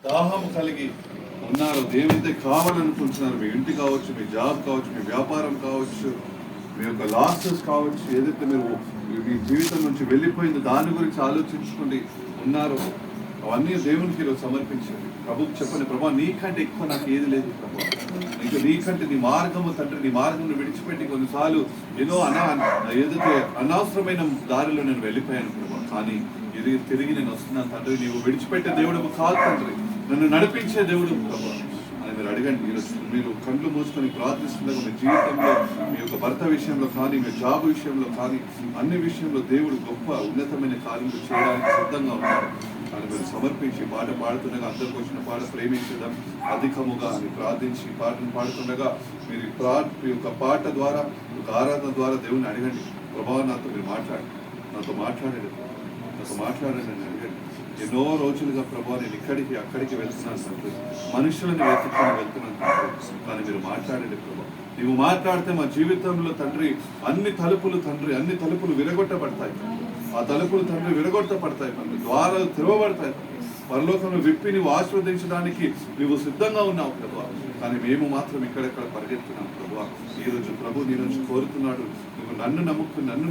దాహము కలిగి ఉన్నారు, ఏమైతే కావాలనుకుంటున్నారు, మీ ఇంటి కావచ్చు, మీ జాబ్ కావచ్చు, మీ వ్యాపారం కావచ్చు, మీ యొక్క లాసెస్ కావచ్చు, ఏదైతే మీరు మీ జీవితం నుంచి వెళ్ళిపోయింది దాని గురించి ఆలోచించుకోండి ఉన్నారో అవన్నీ దేవునికి ఈరోజు సమర్పించండి. ప్రభుకు చెప్పండి, ప్రభా నీకంటే ఎక్కువ నాకు ఏది లేదు ప్రభా, నీకంటే నీ మార్గము తండ్రి, నీ మార్గం విడిచిపెట్టి కొన్నిసార్లు ఏదైతే అనవసరమైన దారిలో నేను వెళ్ళిపోయాను ప్రభా, కానీ ఇది తిరిగి నేను వస్తున్నాను తండ్రి, నీవు విడిచిపెట్టే దేవుడు కాదు తండ్రి, నన్ను నడిపించే దేవుడు ప్రభా అని మీరు అడగండి. ఈరోజు మీరు కళ్ళు మూసుకొని ప్రార్థిస్తుండగా మీ జీవితంలో మీ యొక్క భర్త విషయంలో కానీ, మీ జాబ్ విషయంలో కానీ, అన్ని విషయంలో దేవుడు గొప్ప ఉన్నతమైన కార్యములు చేయడానికి సిద్ధంగా ఉన్నారు అని మీరు సమర్పించి పాట పాడుతుండగా, అందరికి వచ్చిన పాట ప్రేమించడం అధికముగా అని ప్రార్థించి పాటను పాడుతుండగా మీరు ఈ యొక్క పాట ద్వారా, ఒక ఆరాధన ద్వారా దేవుని అడగండి, ప్రభావం నాతో మీరు మాట్లాడండి, నాతో మాట్లాడండి అని అడగండి. ఎన్నో రోజులుగా ప్రభావ నేను ఇక్కడికి అక్కడికి వెళ్తున్నాను తండ్రి, మనుషులను వెతుక్కొని వెళ్తున్నాను తండ్రి, కానీ మీరు మాట్లాడండి ప్రభావ. నీవు మాట్లాడితే మా జీవితంలో తండ్రి అన్ని తలుపులు విరగొట్టబడతాయి, ఆ తలుపులు తండ్రి విరగొట్టబడతాయి తండ్రి, ద్వారాలు తెరవబడతాయి తండ్రి, పరలోకంలో విప్పి నువ్వు ఆశీర్వదించడానికి నువ్వు సిద్ధంగా ఉన్నావు ప్రభా, కానీ మేము మాత్రం ఇక్కడెక్కడ పరిగెత్తున్నాం ప్రభా. ఈరోజు ప్రభు నీ నుంచి కోరుతున్నాడు, నువ్వు నన్ను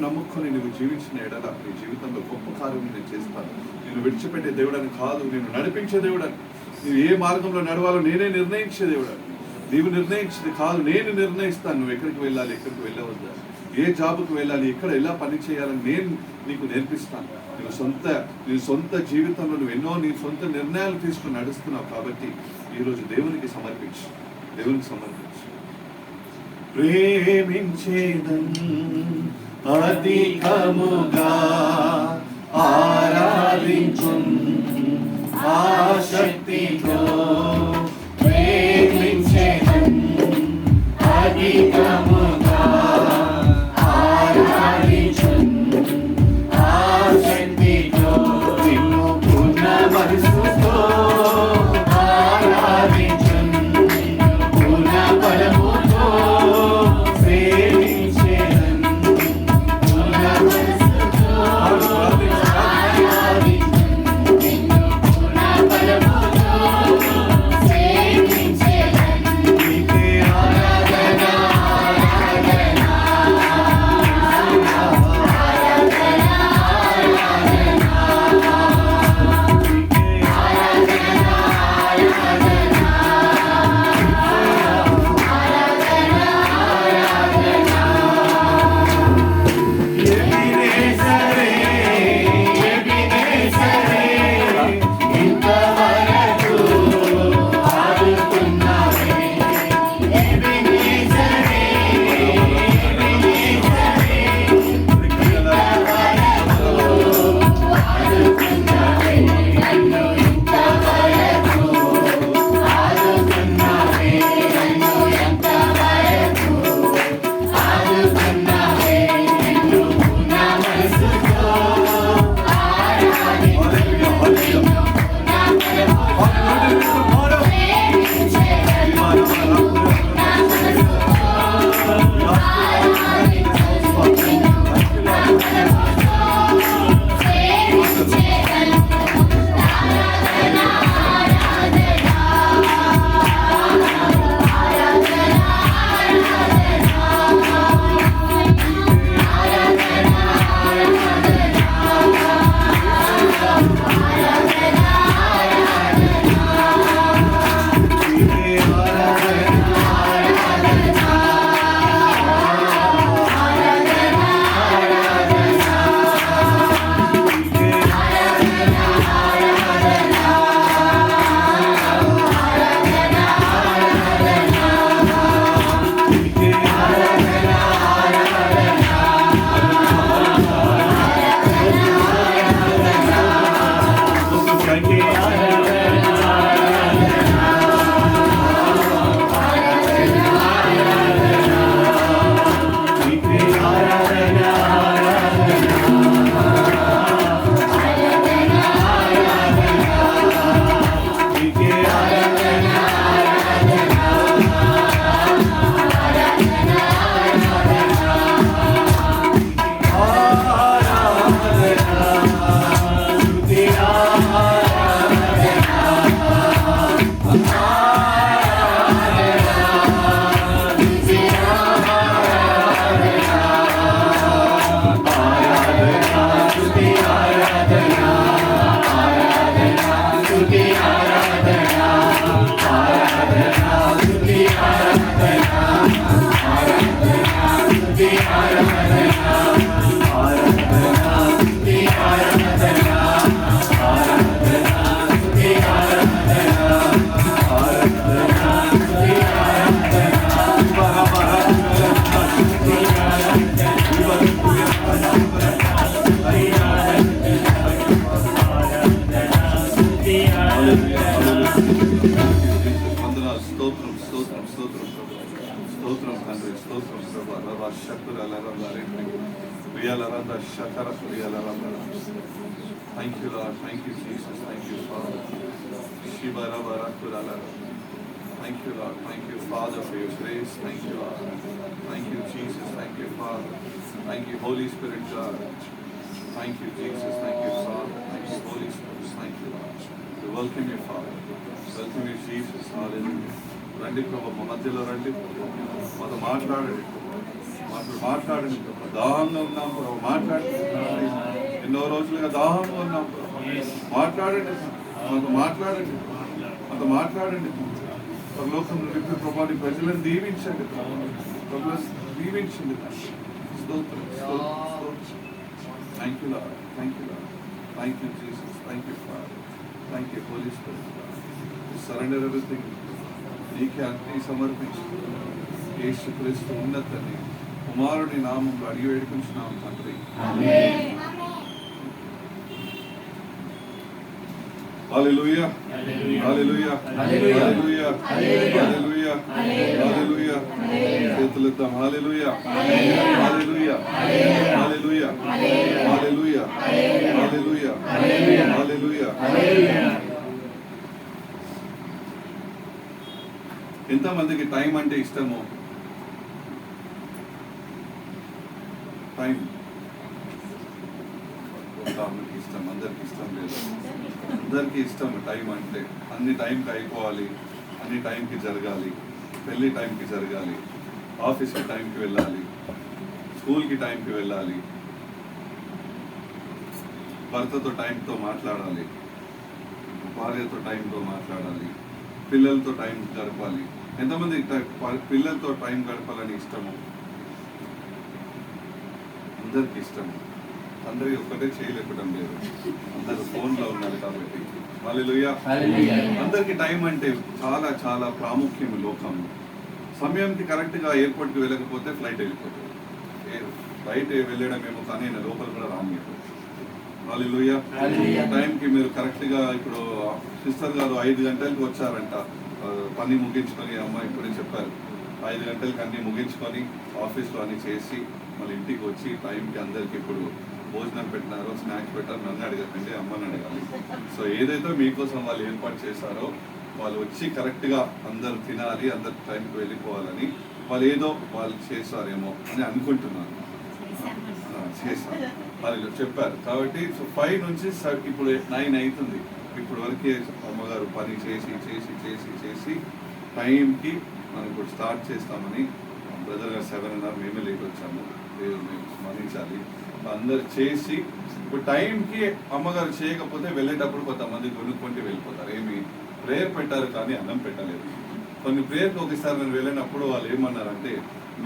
నమ్ముకొని నువ్వు జీవించిన ఎడల నీ జీవితంలో గొప్ప కార్యం నేను చేస్తాను. నేను విడిచిపెట్టే దేవుడని కాదు, నేను నడిపించే దేవుడని, నువ్వు ఏ మార్గంలో నడవాలో నేనే నిర్ణయించే దేవుడని, నీవు నిర్ణయించేది కాదు, నేను నిర్ణయిస్తాను. నువ్వు ఎక్కడికి వెళ్ళాలి, ఎక్కడికి వెళ్ళవద్దా, ఏ జాబుకు వెళ్ళాలి, ఎక్కడ ఎలా పని చేయాలని నేను నీకు నేర్పిస్తాను. నీ సొంత జీవితంలో నువ్వు ఎన్నో నీ సొంత నిర్ణయాలు తీసుకుని నడుస్తున్నావు కాబట్టి ఈరోజు దేవునికి సమర్పించు. ప్రేమించేదను అధికముగా ఆరాధించున్ ఆసక్తితో, ప్రేమించేదను అధికముగా ఆరాధించున్ ఆసక్తితో, నిన్ను పూర్ణ మనసుతో ఆరాధించున్ పూర్ణ బలముతో ప్రేమించేదను పూర్ణ మనసుతో ఆరాధించున్ నిన్ను పూర్ణ బలముతో వందనాలు, స్తోత్రం స్తోత్రం స్తోత్రం స్తోత్రం తండ్రి, స్తోత్రం ప్రభా. శక్తులు శకర thank you Lord, thank you Jesus, thank you father. Thank you, Lord. Thank you, Father, for your grace. Thank you, Lord. Thank you, Jesus. Thank you, Father. Thank you, Holy Spirit, God. Thank you, Jesus. Thank you, Father. Thank you, Holy Spirit. Thank you, Lord. We welcome you, Father. Welcome you, Jesus. Hallelujah. రండి ప్రభు, మా మధ్యలో రండి, మాతో మాట్లాడండి, మాట్లాడండి. దాహంగా ఉన్నాం ప్రభు, మాట్లాడండి. ఎన్నో రోజులుగా దాహంగా ఉన్నాం ప్రభు, మాట్లాడండి, మాతో మాట్లాడండి, మాతో మాట్లాడండి. పరలోకం నుండి ప్రభాని ప్రజలను దీవించండి, దీవించండి. స్తోత్రం, స్తోత్రం. Thank you Lord, thank you Lord, thank you Jesus, thank you Father, thank you Holy Spirit. Surrender everything, నీకే అన్ని సమర్పించు. యేసుక్రీస్తు ఉన్నతని కుమారుని నామంలో అడిగి వేడుకుంటున్నాం తండ్రి. Hallelujah. Hallelujah. Hallelujah. Hallelujah. Hallelujah. చేతులెత్తాం. Hallelujah. Hallelujah. Hallelujah. Hallelujah. Hallelujah. Hallelujah. ఎంతమందికి టైం అంటే ఇష్టమో? టైం కొంతమందికి ఇష్టం, అందరికి ఇష్టం లేదు. అందరికీ ఇష్టం టైం అంటే. అన్ని టైంకి అయిపోవాలి, అన్ని టైంకి జరగాలి, పెళ్ళి టైంకి జరగాలి, ఆఫీస్కి టైంకి వెళ్ళాలి, స్కూల్కి టైంకి వెళ్ళాలి, భర్తతో టైంతో మాట్లాడాలి, భార్యతో టైంతో మాట్లాడాలి, పిల్లలతో టైం గడపాలి. ఎంతమంది పిల్లలతో టైం గడపాలని ఇష్టము? అందరికి ఇష్టము. అందరికి ఒక్కటే చేయలేకపోవడం లేదు, అందరు ఫోన్లో ఉన్నారు కాబట్టి. హల్లెలూయా. అందరికి టైం అంటే చాలా చాలా ప్రాముఖ్యం లోకంలో. సమయానికి కరెక్ట్గా ఎయిర్పోర్ట్కి వెళ్ళకపోతే ఫ్లైట్ వెళ్ళిపోతుంది. ఫ్లైట్ వెళ్ళడం ఏమో కానీ లోపల కూడా రానియదు. హల్లెలూయా. టైంకి మీరు కరెక్ట్గా, ఇప్పుడు సిస్టర్ గారు 5 గంటలకు వచ్చారంట, పని ముగించుకొని. అమ్మ ఇప్పుడే చెప్పారు, 5 గంటలకి అన్నీ ముగించుకొని ఆఫీస్లో అన్నీ చేసి మళ్ళీ ఇంటికి వచ్చి టైంకి అందరికి ఇప్పుడు భోజనం పెట్టినారో, స్నాక్స్ పెట్టారో నన్ను అడగకండి, అమ్మని అడగాలి. సో ఏదైతే మీకోసం వాళ్ళు ఏర్పాటు చేశారో వాళ్ళు వచ్చి కరెక్ట్గా అందరు తినాలి, అందరు టైంకి వెళ్ళిపోవాలని వాళ్ళు చేస్తారేమో అని అనుకుంటున్నాను. చేశారు, వాళ్ళు చెప్పారు కాబట్టి. సో 5 నుంచి ఇప్పుడు 9 అవుతుంది. ఇప్పుడు వరకే అమ్మగారు పని చేసి చేసి చేసి చేసి టైంకి మనం ఇప్పుడు స్టార్ట్ చేస్తామని. బ్రదర్ గారు 7:30 మేమే లేట్ వచ్చాము, మేము స్మరించాలి. అందరు చేసి ఇప్పుడు టైంకి అమ్మగారు చేయకపోతే వెళ్ళేటప్పుడు కొంతమంది కొనుక్కుంటే వెళ్ళిపోతారు. ఏమి ప్రేయర్ పెట్టారు కానీ అన్నం పెట్టలేదు. కొన్ని ప్రేయర్కి ఒకసారి నేను వెళ్ళినప్పుడు వాళ్ళు ఏమన్నారంటే,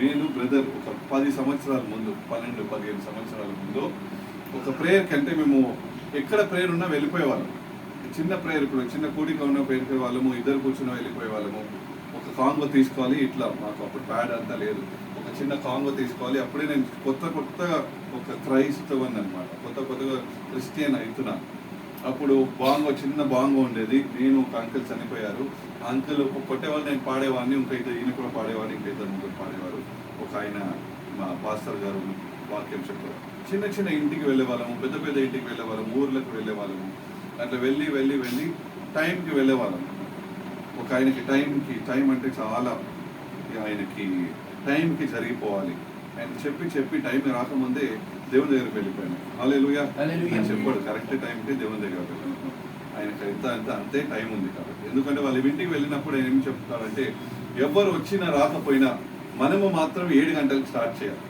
నేను బ్రదర్ ఒక 10 సంవత్సరాల ముందు, 12-15 సంవత్సరాల ముందు ఒక ప్రేయర్కి అంటే మేము ఎక్కడ ప్రేయర్ ఉన్నా వెళ్ళిపోయేవాళ్ళం. చిన్న ప్రేయర్, ఇప్పుడు చిన్న కూడిక ఉన్న వెళ్ళిపోయే వాళ్ళము, ఇద్దరు కూర్చున్న వెళ్ళిపోయే వాళ్ళము. ఒక కాంగో తీసుకోవాలి, ఇట్లా మాకు అప్పుడు ప్యాడ్ అంతా లేదు, ఒక చిన్న కాంగో తీసుకోవాలి. అప్పుడే నేను కొత్తగా ఒక క్రైస్తవన్ అనమాట, కొత్తగా క్రిస్టియన్ అవుతున్నాను. అప్పుడు చిన్న బాంగో ఉండేది. నేను ఒక అంకుల్ చనిపోయారు. అంకుల్ కొట్టేవాళ్ళు, నేను పాడేవాడిని, ఇంకైతే ఈయన కూడా పాడేవాడిని, ఇంకైతే ముగ్గురు పాడేవారు. ఒక ఆయన మా పాస్టర్ గారు వాక్యం చెప్పారు. చిన్న ఇంటికి వెళ్ళే వాళ్ళము, పెద్ద ఇంటికి వెళ్ళే వాళ్ళము, ఊర్లకు వెళ్ళే వాళ్ళము. అట్లా వెళ్ళి టైంకి వెళ్ళే వాళ్ళము. ఒక ఆయనకి టైం అంటే చాలా, ఆయనకి టైంకి జరిగిపోవాలి. ఆయన చెప్పి టైం రాకముందే దేవుని దగ్గరికి వెళ్ళిపోయాను. హల్లెలూయా. ఆయన చెప్పాడు కరెక్ట్ టైంకి దేవుని దగ్గర వెళ్ళాను. ఆయనకి అంతే టైం ఉంది కాబట్టి. ఎందుకంటే వాళ్ళ ఇంటికి వెళ్ళినప్పుడు ఆయన ఏం చెప్తాడంటే, ఎవరు వచ్చినా రాకపోయినా మనము మాత్రం 7 గంటలకు స్టార్ట్ చేయాలి.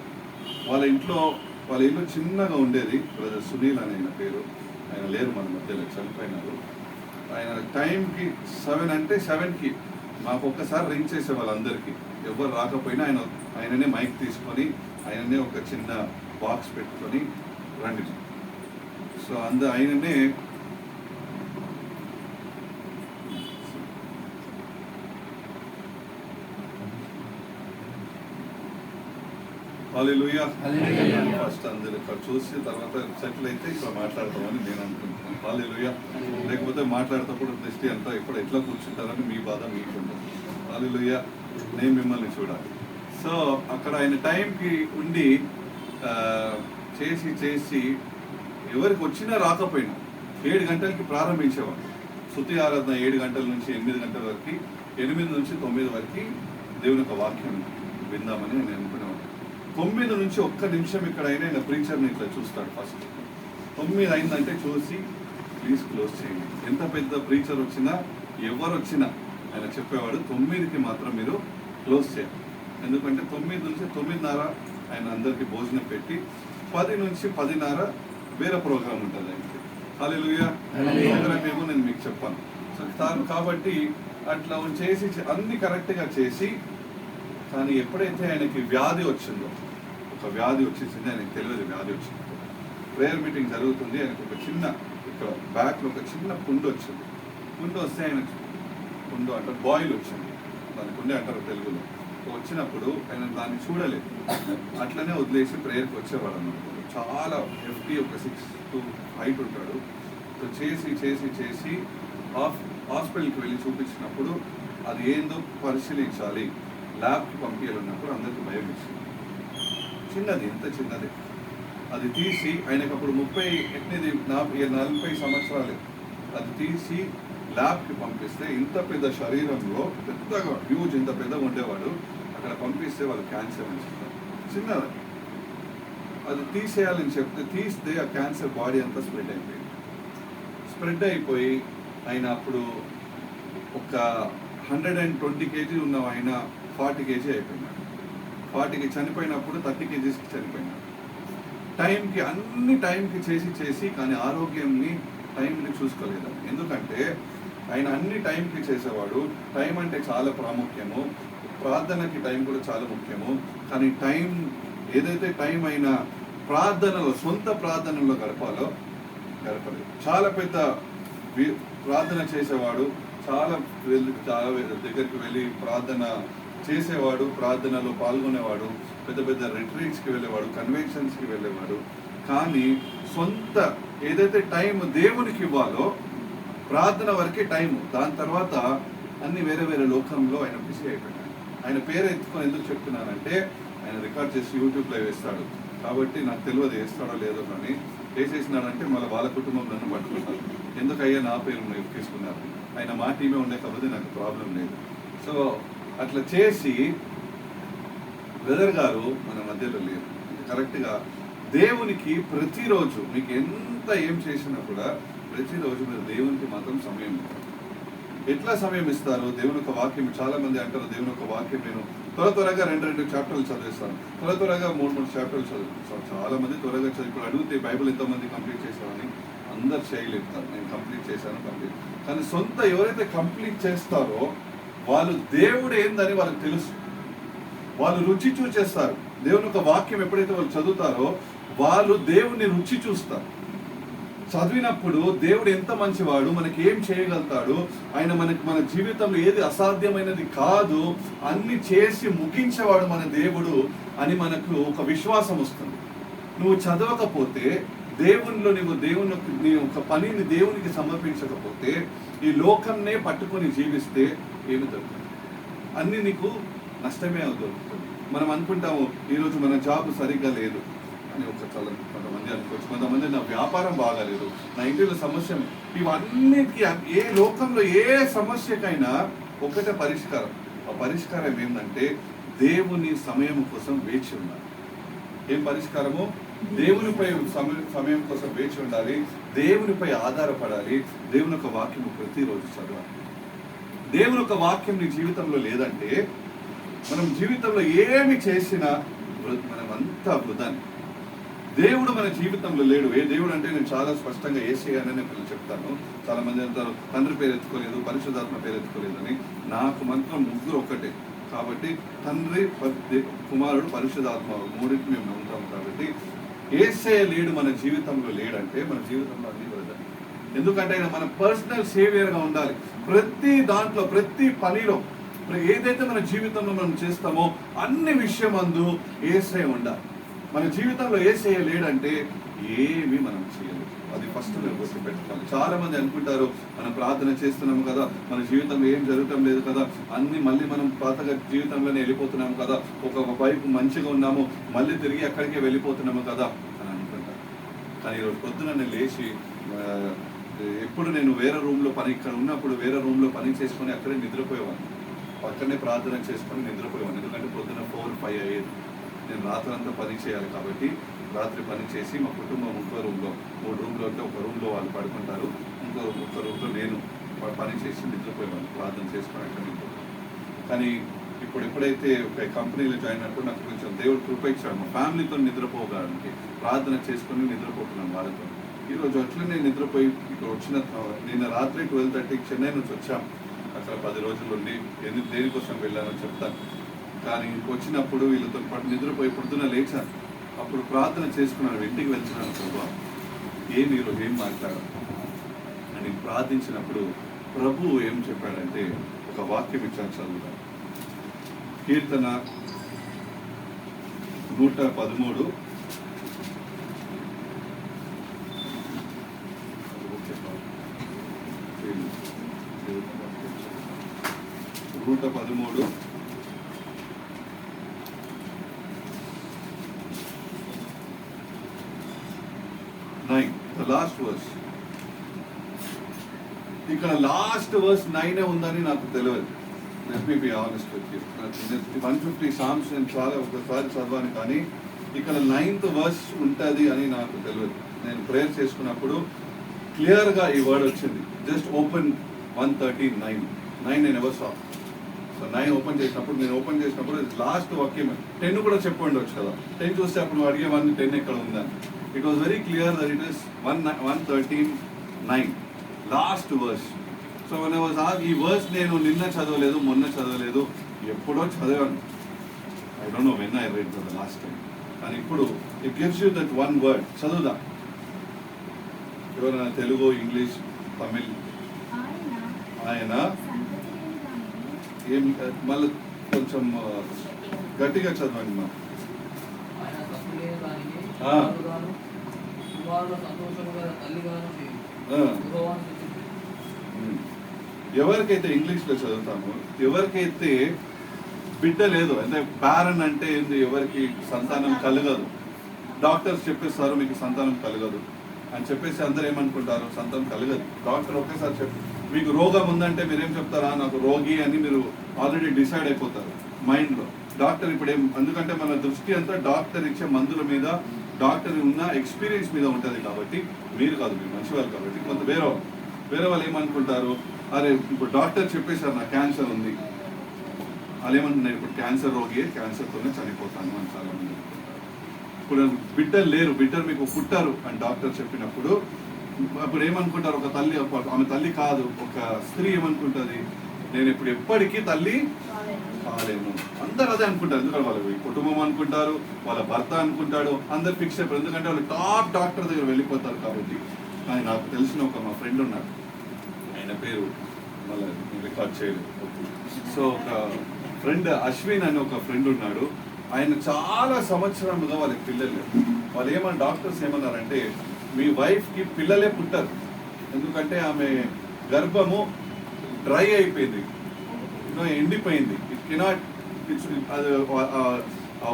వాళ్ళ ఇల్లు చిన్నగా ఉండేది. బ్రదర్ సునీల్ అని ఆయన పేరు, ఆయన లేరు మన మధ్యలో, చనిపోయినారు. ఆయన టైంకి 7 అంటే 7కి మాకు ఒక్కసారి రింగ్ చేసే వాళ్ళందరికీ. ఎవరు రాకపోయినా ఆయననే మైక్ తీసుకొని, ఆయననే ఒక చిన్న బాక్స్ పెట్టుకొని రండి. సో ఆయననే హల్లెలూయా. హల్లెలూయా. ఫస్ట్ అందరూ ఇక్కడ చూసి తర్వాత సెటిల్ అయితే ఇక్కడ మాట్లాడతామని నేను అనుకుంటున్నాను. హల్లెలూయా. లేకపోతే మాట్లాడేటప్పుడు దృష్టి అంతా ఇప్పుడు ఎట్లా కూర్చుంటారని మీ బాధ మీకు ఉంటుంది. హల్లెలూయా. నేను మిమ్మల్ని చూడాలి. సో అక్కడ ఆయన టైంకి ఉండి చేసి ఎవరికి వచ్చినా రాకపోయినా 7 గంటలకి ప్రారంభించేవాడు. స్తుతి ఆరాధన 7 గంటల నుంచి 8 గంటల వరకు, 8 నుంచి 9 వరకు దేవుని యొక్క వాక్యం విందామని నేను అనుకునేవాడు. 9 నుంచి ఒక్క నిమిషం ఇక్కడ ఆయన ప్రీచర్ని ఇట్లా చూస్తాడు. ఫస్ట్ 9 అయిందంటే చూసి ప్లీజ్ క్లోజ్ చేయండి. ఎంత పెద్ద ప్రీచర్ వచ్చినా ఎవరు వచ్చినా ఆయన చెప్పేవాడు 9కి మాత్రం మీరు క్లోజ్ చేయాలి. ఎందుకంటే 9 నుంచి 9:30 ఆయన అందరికీ భోజనం పెట్టి 10 నుంచి 10:30 వేరే ప్రోగ్రామ్ ఉంటుంది ఆయనకి. హల్లెలూయా. ప్రోగ్రామ్ ఏమో నేను మీకు చెప్పాను. సో కాబట్టి అట్లా చేసి అన్ని కరెక్ట్గా చేసి, కానీ ఎప్పుడైతే ఆయనకి వ్యాధి వచ్చిందో, ఒక వ్యాధి వచ్చేసింది, ఆయనకి తెలియదు వ్యాధి వచ్చింది. ప్రేయర్ మీటింగ్ జరుగుతుంది, ఆయనకు ఒక చిన్న ఇక్కడ బ్యాక్లో ఒక చిన్న పుండు వచ్చింది. పుండు వస్తే ఆయన పుండు అంటారు, బాయిల్ వచ్చింది, దానికి ఉండే అంటారు తెలుగులో. వచ్చినప్పుడు ఆయన దాన్ని చూడలేదు, అట్లనే వదిలేసి ప్రేయర్కి వచ్చేవాడు అన్నమాట. చాలా ఎఫ్టీ, ఒక 6 to 8 ఉంటాడు. సో చేసి హాస్పిటల్కి వెళ్ళి చూపించినప్పుడు అది ఏందో పరిశీలించాలి, ల్యాబ్కి పంపించాలన్నప్పుడు అందరికీ భయం ఇచ్చింది. చిన్నది, ఎంత చిన్నది. అది తీసి ఆయనకు అప్పుడు 40 సంవత్సరాలు. అది తీసి ల్యాబ్కి పంపిస్తే ఇంత పెద్ద శరీరంలో పెద్దగా హ్యూజ్, ఇంత పెద్దగా ఉండేవాడు. అక్కడ పంపిస్తే వాళ్ళు క్యాన్సర్ అని చెప్తారు. చిన్నది. అది తీసేయాలని చెప్తే తీస్తే ఆ క్యాన్సర్ బాడీ అంతా స్ప్రెడ్ అయిపోయి ఆయన అప్పుడు ఒక 120 kg ఉన్న ఆయన 40 kg అయిపోయినాడు. 40కి చనిపోయినప్పుడు 30 kgsకి చనిపోయినాడు. అన్ని టైంకి చేసి కానీ ఆరోగ్యంని టైంని చూసుకోలేదు. ఎందుకంటే ఆయన అన్ని టైంకి చేసేవాడు. టైం అంటే చాలా ప్రాముఖ్యము, ప్రార్థనకి టైం కూడా చాలా ముఖ్యము. కానీ టైం ఏదైతే టైం అయినా ప్రార్థనలో, సొంత ప్రార్థనలో గడపలేదు. చాలా పెద్ద ప్రార్థన చేసేవాడు, చాలా దగ్గరికి వెళ్ళి ప్రార్థన చేసేవాడు, ప్రార్థనలో పాల్గొనేవాడు, పెద్ద రిట్రీట్స్కి వెళ్ళేవాడు, కన్వెన్షన్స్కి వెళ్ళేవాడు. కానీ సొంత ఏదైతే టైం దేవునికి ఇవ్వాలో ప్రార్థన వరకే టైము, దాని తర్వాత అన్ని వేరే లోకంలో ఆయన బిజీ అయిపోయాడు. ఆయన పేరు ఎత్తుకొని ఎందుకు చెప్తున్నానంటే ఆయన రికార్డ్ చేసి యూట్యూబ్లో వేస్తాడు. కాబట్టి నాకు తెలియదు వేస్తాడో లేదో, కానీ వేసేసినాడంటే మళ్ళీ వాళ్ళ కుటుంబం నన్ను పట్టుకుంటారు. ఎందుకయ్యా నా పేరు తీసుకున్నారు, ఆయన మా టీమే ఉండే కాబట్టి నాకు ప్రాబ్లం లేదు. సో అట్లా చేసి బ్రదర్ గారు మన మధ్యలో లేరు. కరెక్ట్గా దేవునికి ప్రతిరోజు మీకు ఎంత ఏం చేసినా కూడా ప్రతిరోజు మీరు దేవునికి మాత్రం సమయం ఇస్తారు. ఎట్లా సమయం ఇస్తారు? దేవుని యొక్క వాక్యం, చాలా మంది అంటారు దేవుని యొక్క వాక్యం నేను త్వరగా 2 చాప్టర్లు చదివేస్తాను, త్వరగా 3 చాప్టర్లు చదివిస్తాను. చాలా మంది త్వరగా చదివి అడిగితే బైబిల్ ఎంతమంది కంప్లీట్ చేశారని అందరు చేయలేపుతారు. నేను కంప్లీట్ చేశాను. కానీ సొంత ఎవరైతే కంప్లీట్ చేస్తారో వాళ్ళు దేవుడు ఏందని వాళ్ళకి తెలుసు. వాళ్ళు రుచి చూసేస్తారు. దేవుని యొక్క వాక్యం ఎప్పుడైతే వాళ్ళు చదువుతారో వాళ్ళు దేవుని రుచి చూస్తారు. చదివినప్పుడు దేవుడు ఎంత మంచివాడు, మనకి ఏం చేయగలుగుతాడు, ఆయన మన జీవితంలో ఏది అసాధ్యమైనది కాదు, అన్ని చేసి ముగించేవాడు మన దేవుడు అని మనకు ఒక విశ్వాసం వస్తుంది. నువ్వు చదవకపోతే, దేవునిలో నీ ఒక పనిని దేవునికి సమర్పించకపోతే, ఈ లోకంనే పట్టుకొని జీవిస్తే ఏమి దొరుకుతుంది? అన్ని నీకు నష్టమే దొరుకుతుంది. మనం అనుకుంటాము ఈరోజు మన జాబ్ సరిగ్గా లేదు అని, కొంతమంది అనుకోవచ్చు. కొంతమంది నా వ్యాపారం బాగాలేదు, నా ఇంటిలో సమస్య. ఇవన్నిటికీ ఏ లోకంలో ఏ సమస్యకైనా ఒకటే పరిష్కారం. ఆ పరిష్కారం ఏంటంటే దేవుని సమయం కోసం వేచి ఉండాలి. ఏం పరిష్కారము? దేవునిపై సమయం కోసం వేచి ఉండాలి, దేవునిపై ఆధారపడాలి, దేవుని యొక్క వాక్యము ప్రతిరోజు చదవాలి. దేవుని యొక్క వాక్యం నీ జీవితంలో లేదంటే మనం జీవితంలో ఏమి చేసినా మనమంతా వృధాని. దేవుడు మన జీవితంలో లేడు. ఏ దేవుడు అంటే నేను చాలా స్పష్టంగా యేసయ్య అని నేను చెప్తాను. చాలా మంది అంటారు తండ్రి పేరు ఎత్తుకోలేదు, పరిశుద్ధాత్మ పేరు ఎత్తుకోలేదని. నాకు మాత్రం ముగ్గురు ఒక్కటే. కాబట్టి తండ్రి, కుమారుడు, పరిశుద్ధాత్మ మూడింటి మేము నమ్ముతాం. కాబట్టి యేసయ్య లేడు మన జీవితంలో లేడంటే మన జీవితంలో అన్ని వృధాని. ఎందుకంటే ఆయన మన పర్సనల్ సేవియర్గా ఉండాలి. ప్రతి దాంట్లో, ప్రతి పనిలో, ఏదైతే మన జీవితంలో మనం చేస్తామో అన్ని విషయమందు యేసయ్య ఉండాలి. మన జీవితంలో యేసయ్య లేడంటే ఏమీ మనం చేయలేము. అది ఫస్ట్ మేము గుర్తుపెట్టుకోవాలి. చాలా మంది అనుకుంటారు మనం ప్రార్థన చేస్తున్నాము కదా, మన జీవితంలో ఏం జరగటం లేదు కదా, అన్ని మళ్ళీ మనం పాతగా జీవితంలోనే వెళ్ళిపోతున్నాము కదా, ఒక వైపు మంచిగా ఉన్నాము మళ్ళీ తిరిగి అక్కడికే వెళ్ళిపోతున్నాము కదా అని అనుకుంటారు. కానీ ఈరోజు పొద్దున నేను లేచి ఎప్పుడు నేను వేరే రూమ్లో పని, ఇక్కడ ఉన్నప్పుడు వేరే రూమ్లో పని చేసుకొని అక్కడే నిద్రపోయేవాడిని. పక్కనే ప్రార్థన చేసుకొని నిద్రపోయేవాడిని. ఎందుకంటే పొద్దున 4-5 అయ్యేది. నేను రాత్రి అంతా పని చేయాలి కాబట్టి రాత్రి పని చేసి మా కుటుంబం ఇంకో రూమ్లో, 3 రూమ్లో ఉంటే ఒక రూమ్లో వాళ్ళు పడుకుంటారు, ఇంకో రూమ్లో నేను పని చేసి నిద్రపోయేవాడిని, ప్రార్థన చేసుకొని అక్కడ నిద్రపోయాను. కానీ ఇప్పుడు ఎప్పుడైతే ఒక కంపెనీలో జాయిన్ అయినప్పుడు నాకు కొంచెం దేవుడు కృప ఇచ్చాడు మా ఫ్యామిలీతో నిద్రపోవడానికి, ప్రార్థన చేసుకొని నిద్రపోతున్నాను వాళ్ళతో. ఈరోజు అట్లనే నిద్రపోయి ఇక్కడ వచ్చిన నిన్న రాత్రి 12:30 చెన్నై నుంచి వచ్చాం. అక్కడ 10 రోజులు ఉండి దేనికోసం వెళ్ళానో చెప్తాను. కానీ వచ్చినప్పుడు వీళ్ళతో పాటు నిద్రపోయి పొద్దున లేచాను. అప్పుడు ప్రార్థన చేసుకున్నాను, ఇంటికి వెళ్తున్నాను, ప్రభు ఏమి ఈరోజు ఏం మాట్లాడాను అని ప్రార్థించినప్పుడు ప్రభు ఏం చెప్పాడంటే ఒక వాక్యం ఇచ్చాను, చదువుతాను. కీర్తన 113 113 9, the last verse. ఇక్కడ లాస్ట్ వర్స్ 9 ఉందని నాకు తెలియదు. Let me be honest with you. 150 psalms నేను చాలా ఒకసారి చదవాను, కానీ ఇక్కడ 9th వర్స్ ఉంటుంది అని నాకు తెలియదు. నేను ప్రేయర్ చేసుకున్నప్పుడు క్లియర్గా ఈ వర్డ్ వచ్చింది. జస్ట్ ఓపెన్ 113:9 నేను ఎవరు సా. సో 9 ఓపెన్ చేసినప్పుడు లాస్ట్ వాక్యం 10 కూడా చెప్పండి కదా. 10 చూస్తే అప్పుడు అడిగేవాడిని 10 ఎక్కడ ఉందని. It was very clear that it is 113:9 last verse. So when I was asked, ఈ వర్స్ నేను నిన్న చదవలేదు, మొన్న చదవలేదు, ఎప్పుడో చదివాను. I don't know when I read for the last time. And ఇప్పుడు it gives you that one word. చదువుదా ఎవరైనా తెలుగు, ఇంగ్లీష్, తమిళ్. ఆయన ఏం మళ్ళీ కొంచెం గట్టిగా చదవండి మా. ఎవరికైతే ఇంగ్లీష్లో చదువుతామో, ఎవరికైతే బిడ్డ లేదు అంటే బ్యారన్ అంటే ఏంది, ఎవరికి సంతానం కలగదు, డాక్టర్స్ చెప్పేస్తారు మీకు సంతానం కలగదు అని చెప్పేసి అందరూ ఏమనుకుంటారు, సంతానం కలగదు. డాక్టర్ ఒకేసారి మీకు రోగం ఉందంటే మీరేం చెప్తారా, నాకు రోగి అని మీరు ఆల్రెడీ డిసైడ్ అయిపోతారు మైండ్లో. డాక్టర్ ఇప్పుడు ఎందుకంటే మన దృష్టి అంతా డాక్టర్ ఇచ్చే మందుల మీద, డాక్టర్ ఉన్న ఎక్స్పీరియన్స్ మీద ఉంటుంది కాబట్టి మీరు కాదు, మీరు మంచి వాళ్ళు కాబట్టి. కొంత వేరే వాళ్ళు ఏమనుకుంటారు, అరే ఇప్పుడు డాక్టర్ చెప్పేశారు నాకు క్యాన్సర్ ఉంది, వాళ్ళు ఏమంటున్నారు ఇప్పుడు క్యాన్సర్ రోగి, క్యాన్సర్తోనే చనిపోతాను అని చాలా మంది. ఇప్పుడు బిడ్డలు లేరు, బిడ్డలు మీకు పుట్టారు అని డాక్టర్ చెప్పినప్పుడు అప్పుడు ఏమనుకుంటారు, ఒక తల్లి, ఆమె తల్లి కాదు, ఒక స్త్రీ ఏమనుకుంటుంది, నేను ఇప్పుడు ఎప్పటికీ తల్లి కాలేము. అందరు అదే అనుకుంటారు. ఎందుకంటే వాళ్ళ కుటుంబం అనుకుంటారు, వాళ్ళ భర్త అనుకుంటాడు, అందరు ఫిక్స్ అయిపోయారు. ఎందుకంటే వాళ్ళు టాప్ డాక్టర్ దగ్గర వెళ్ళిపోతారు కాబట్టి. కానీ నాకు తెలిసిన మా ఫ్రెండ్ ఉన్నాడు, ఆయన పేరు మళ్ళీ రికార్డ్ చేయలేదు. సో ఒక ఫ్రెండ్ అశ్విన్ అని ఒక ఫ్రెండ్ ఉన్నాడు. ఆయన చాలా సంవత్సరాలుగా వాళ్ళకి పిల్లలు లేరు. వాళ్ళు డాక్టర్స్ ఏమన్నారంటే మీ వైఫ్కి పిల్లలే పుట్టారు, ఎందుకంటే ఆమె గర్భము డ్రై అయిపోయింది, ఎండిపోయింది. ఇట్ కెనాట్, అది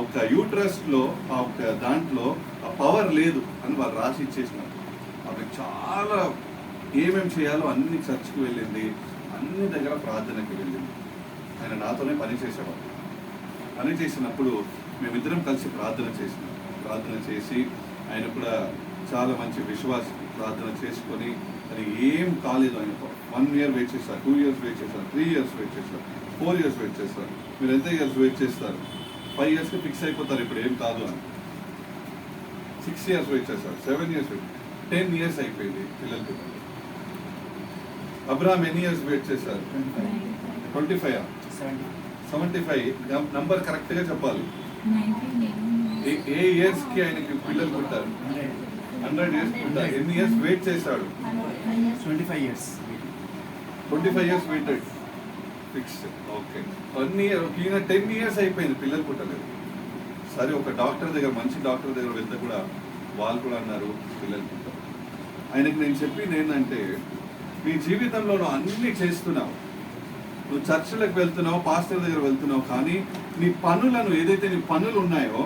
ఒక యూట్రస్లో ఆ ఒక దాంట్లో ఆ పవర్ లేదు అని వాళ్ళు రాసి ఇచ్చేసినారు. ఆమె చాలా ఏమేమి చేయాలో అన్ని చర్చ్కి వెళ్ళింది, అన్ని దగ్గర ప్రార్థనకి వెళ్ళింది. ఆయన నాతోనే పని చేసేవాడు. పని చేసినప్పుడు మేమిద్దరం కలిసి ప్రార్థన చేసి ఆయన కూడా చాలా మంచి విశ్వాసం ప్రార్థన చేసుకొని అది ఏం కాలేదు. ఆయన 1 year వెయిట్ చేస్తారు, 2 years వెయిట్ చేస్తారు, 3 years వెయిట్ చేస్తారు, 4 years వెయిట్ చేస్తారు. మీరు ఎంత ఇయర్స్ వెయిట్ చేస్తారు? 5 yearsకి ఫిక్స్ అయిపోతారు ఇప్పుడు ఏం కాదు అని. 6 years వెయిట్ చేస్తారు, 7 years వెయిట్, 10 years అయిపోయింది పిల్లలకి. అబ్రాహం ఎన్ని ఇయర్స్ వెయిట్ చేశారు? 25, 75 నంబర్ కరెక్ట్గా చెప్పాలి. ఏ ఇయర్స్కి ఆయనకి పిల్లలు పుట్టారు? 100 years పుట్టారు. ఎన్ని ఇయర్స్ వెయిట్ చేశాడు? 25 years. 25 years waited. Fix. Okay, 1 year ఈయన 10 years అయిపోయింది, పిల్లలు పుట్టలేదు. సరే, ఒక డాక్టర్ దగ్గర, మంచి డాక్టర్ దగ్గర వెళ్తే కూడా వాళ్ళు కూడా అన్నారు పిల్లలు పుట్టారు. ఆయనకి నేను చెప్పింది ఏంటంటే, నీ జీవితంలో నువ్వు అన్నీ చేస్తున్నావు, నువ్వు చర్చిలకు వెళ్తున్నావు, పాస్టర్ దగ్గర వెళ్తున్నావు, కానీ నీ పనులను, ఏదైతే నీ పనులు ఉన్నాయో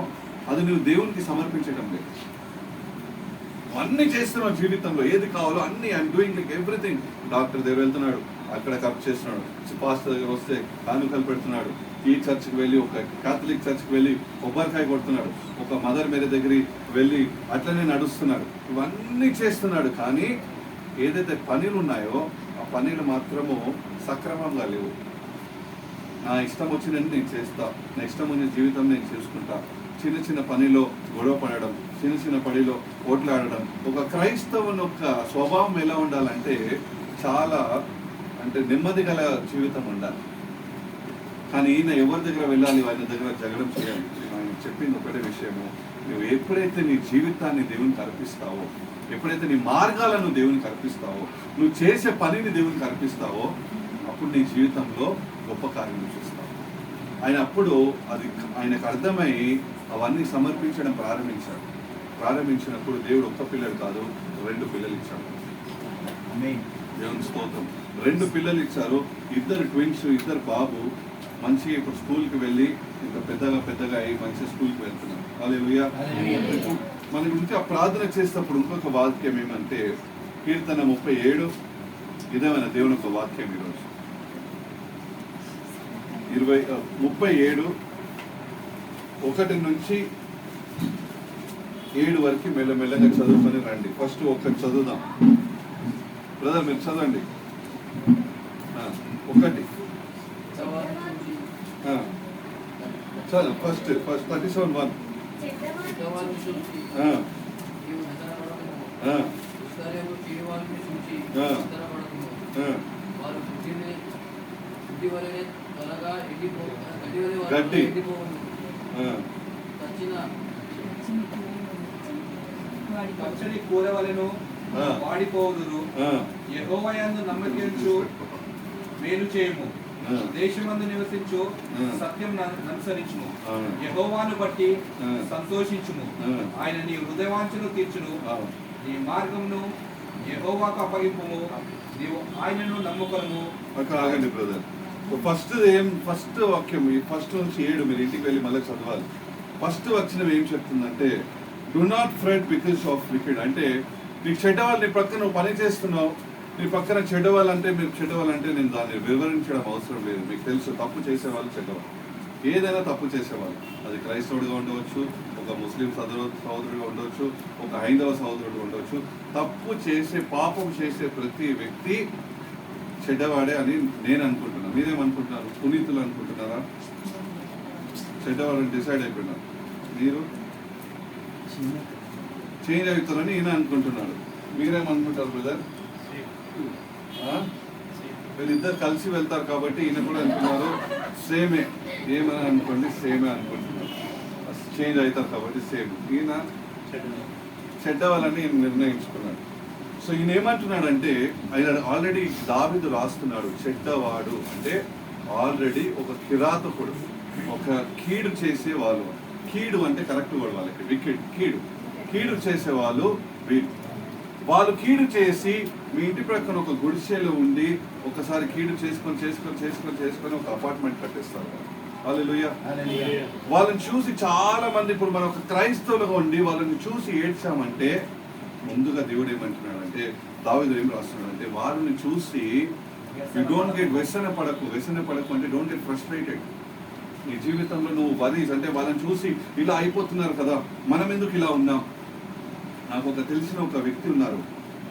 అది నువ్వు దేవునికి సమర్పించడం లేదు. అన్నీ చేస్తున్నావు జీవితంలో, ఏది కావాలో అన్నీ, I'm doing like everything. Doctor దగ్గర వెళ్తున్నాడు, అక్కడ ఖర్చు చేస్తున్నాడు, పాస్టర్ దగ్గర వస్తే కానుకలు పెడుతున్నాడు, ఈ చర్చ్కి వెళ్ళి, ఒక కాథలిక్ చర్చ్కి వెళ్ళి కొబ్బరికాయ కొడుతున్నాడు, ఒక మదర్ మేరీ దగ్గరికి వెళ్ళి అట్లనే నడుస్తున్నాడు, ఇవన్నీ చేస్తున్నాడు. కానీ ఏదైతే పనులు ఉన్నాయో ఆ పనులు మాత్రము సక్రమంగా లేవు. నా ఇష్టం వచ్చినట్టు నేను చేస్తా, నా ఇష్టం వచ్చిన జీవితం నేను చేసుకుంటా, చిన్న చిన్న పనిలో గొడవ పడడం, చిన్న చిన్న పనిలో ఓట్లాడడం. ఒక క్రైస్తవుని యొక్క స్వభావం ఎలా ఉండాలంటే, చాలా నెమ్మది గల జీవితం ఉండాలి. కానీ ఈయన ఎవరి దగ్గర వెళ్ళాలి, ఆయన దగ్గర జగడం చేయాలి. ఆయన చెప్పింది ఒకటే విషయము, నువ్వు ఎప్పుడైతే నీ జీవితాన్ని దేవునికి అర్పిస్తావో, ఎప్పుడైతే నీ మార్గాలను దేవునికి అర్పిస్తావో, నువ్వు చేసే పనిని దేవునికి అర్పిస్తావో, అప్పుడు నీ జీవితంలో గొప్ప కార్యం చూస్తావు. ఆయన అప్పుడు అది ఆయనకు అర్థమై అవన్నీ సమర్పించడం ప్రారంభించినప్పుడు దేవుడు ఒక్క పిల్లలు కాదు, 2 పిల్లలు ఇచ్చాడు. దేవుని స్తోత్రం. 2 పిల్లలు ఇచ్చారు, 2 ట్విన్స్, 2 బాబు. మంచిగా ఇప్పుడు స్కూల్కి వెళ్ళి ఇంకా పెద్దగా అయ్యి మంచి స్కూల్కి వెళ్తున్నారు. హల్లెలూయా. మనం ఇంకా ప్రార్థన చేసేటప్పుడు ఇంకొక వాక్యం ఏమంటే, కీర్తన 37, ఇదేమైనా దేవుని ఒక వాక్యం ఈరోజు 37, 1 నుంచి 7 వరకు మెల్లమెల్లగా చదువుకొని రండి. ఫస్ట్ ఒక్కటి చదువుదాం. బ్రదర్ మీరు చదవండి. 1 చదువు. ఫస్ట్ 37:1. గడ్డి పచ్చని కూరవలెను వాడిపోదురు. యెహోవాయందు నమ్మకించు మేలు చేయము. దేశమందు నివసించు సత్యం అనుసరించుము. యెహోవాను బట్టి సంతోషించుము. ఆయన నీ హృదయవాంఛను తీర్చును. నీ మార్గమును యెహోవాకు అప్పగింపుము. నీవు ఆయనను నమ్ముకొనుము. అక్కడ ఆగండి బ్రదర్. ఫస్ట్ వాక్యం, ఫస్ట్ నుంచి 7 మీరు ఇంటికి వెళ్ళి మళ్ళీ చదవాలి. ఫస్ట్ వచ్చిన ఏం చెప్తుందంటే, do not fret because of wicked. అంటే నీకు చెడ్డవాళ్ళు, నీ ప్రక్కన నువ్వు పని చేస్తున్నావు, నీ పక్కన చెడ్డవాళ్ళంటే, మీరు చెడ్డవాళ్ళంటే నేను దాన్ని వివరించడం అవసరం లేదు. మీకు తెలుసు, తప్పు చేసేవాళ్ళు చెడ్డవాళ్ళు, ఏదైనా తప్పు చేసేవాళ్ళు. అది క్రైస్తవుడిగా ఉండవచ్చు, ఒక ముస్లిం సహోదరుడిగా ఉండవచ్చు, ఒక హైందవ సహోదరుడిగా ఉండవచ్చు. తప్పు చేసే, పాపం చేసే ప్రతి వ్యక్తి చెడ్డవాడే అని నేను అనుకుంటున్నాను. మీరేమనుకుంటున్నారు? పునీతులు అనుకుంటున్నారా? చెడ్డవాడని డిసైడ్ అయిపోయినారు. మీరు చేంజ్ అవుతారని ఈయన అనుకుంటున్నాడు. మీరేమనుకుంటారు బ్రదర్? వీళ్ళిద్దరు కలిసి వెళ్తారు కాబట్టి ఈయన కూడా అనుకున్నారు సేమే. ఏమని అనుకోండి, సేమే అనుకుంటున్నారు. చేంజ్ అవుతారు కాబట్టి సేమ్. ఈయన చెడ్డవాళ్ళని నిర్ణయించుకున్నాడు. సో ఈయన ఏమంటున్నాడంటే, ఆయన ఆల్రెడీ దావీదు రాస్తున్నాడు, చెడ్డవాడు అంటే ఆల్రెడీ ఒక కిరాతకుడు, ఒక కీడు చేసే వాళ్ళు. కీడు అంటే కరెక్ట్ వర్డ్ వాళ్ళకి, వికెట్. కీడు చేసేవాళ్ళు వీళ్ళు. వాళ్ళు కీడు చేసి మీ ఇంటి ప్రక్కన ఒక గుడిసెలో ఉండి ఒకసారి కీడు చేసుకొని ఒక అపార్ట్మెంట్ కట్టేస్తారు. హల్లెలూయా. వాళ్ళని చూసి చాలా మంది, ఇప్పుడు మనం ఒక క్రైస్తవులుగా ఉండి వాళ్ళని చూసి ఏడ్చామంటే, ముందుగా దేవుడు ఏమంటున్నాడంటే, దావీదు ఏం రాస్తున్నాడంటే, వాళ్ళని చూసి యు డోంట్ గెట్ వ్యసన పడకు అంటే డోంట్ గెట్ ఫ్రస్ట్రేటెడ్. నీ జీవితంలో నువ్వు వరీస్ అంటే వాళ్ళని చూసి ఇలా అయిపోతున్నారు కదా, మనం ఎందుకు ఇలా ఉన్నాం. నాకు ఒక తెలిసిన ఒక వ్యక్తి ఉన్నారు,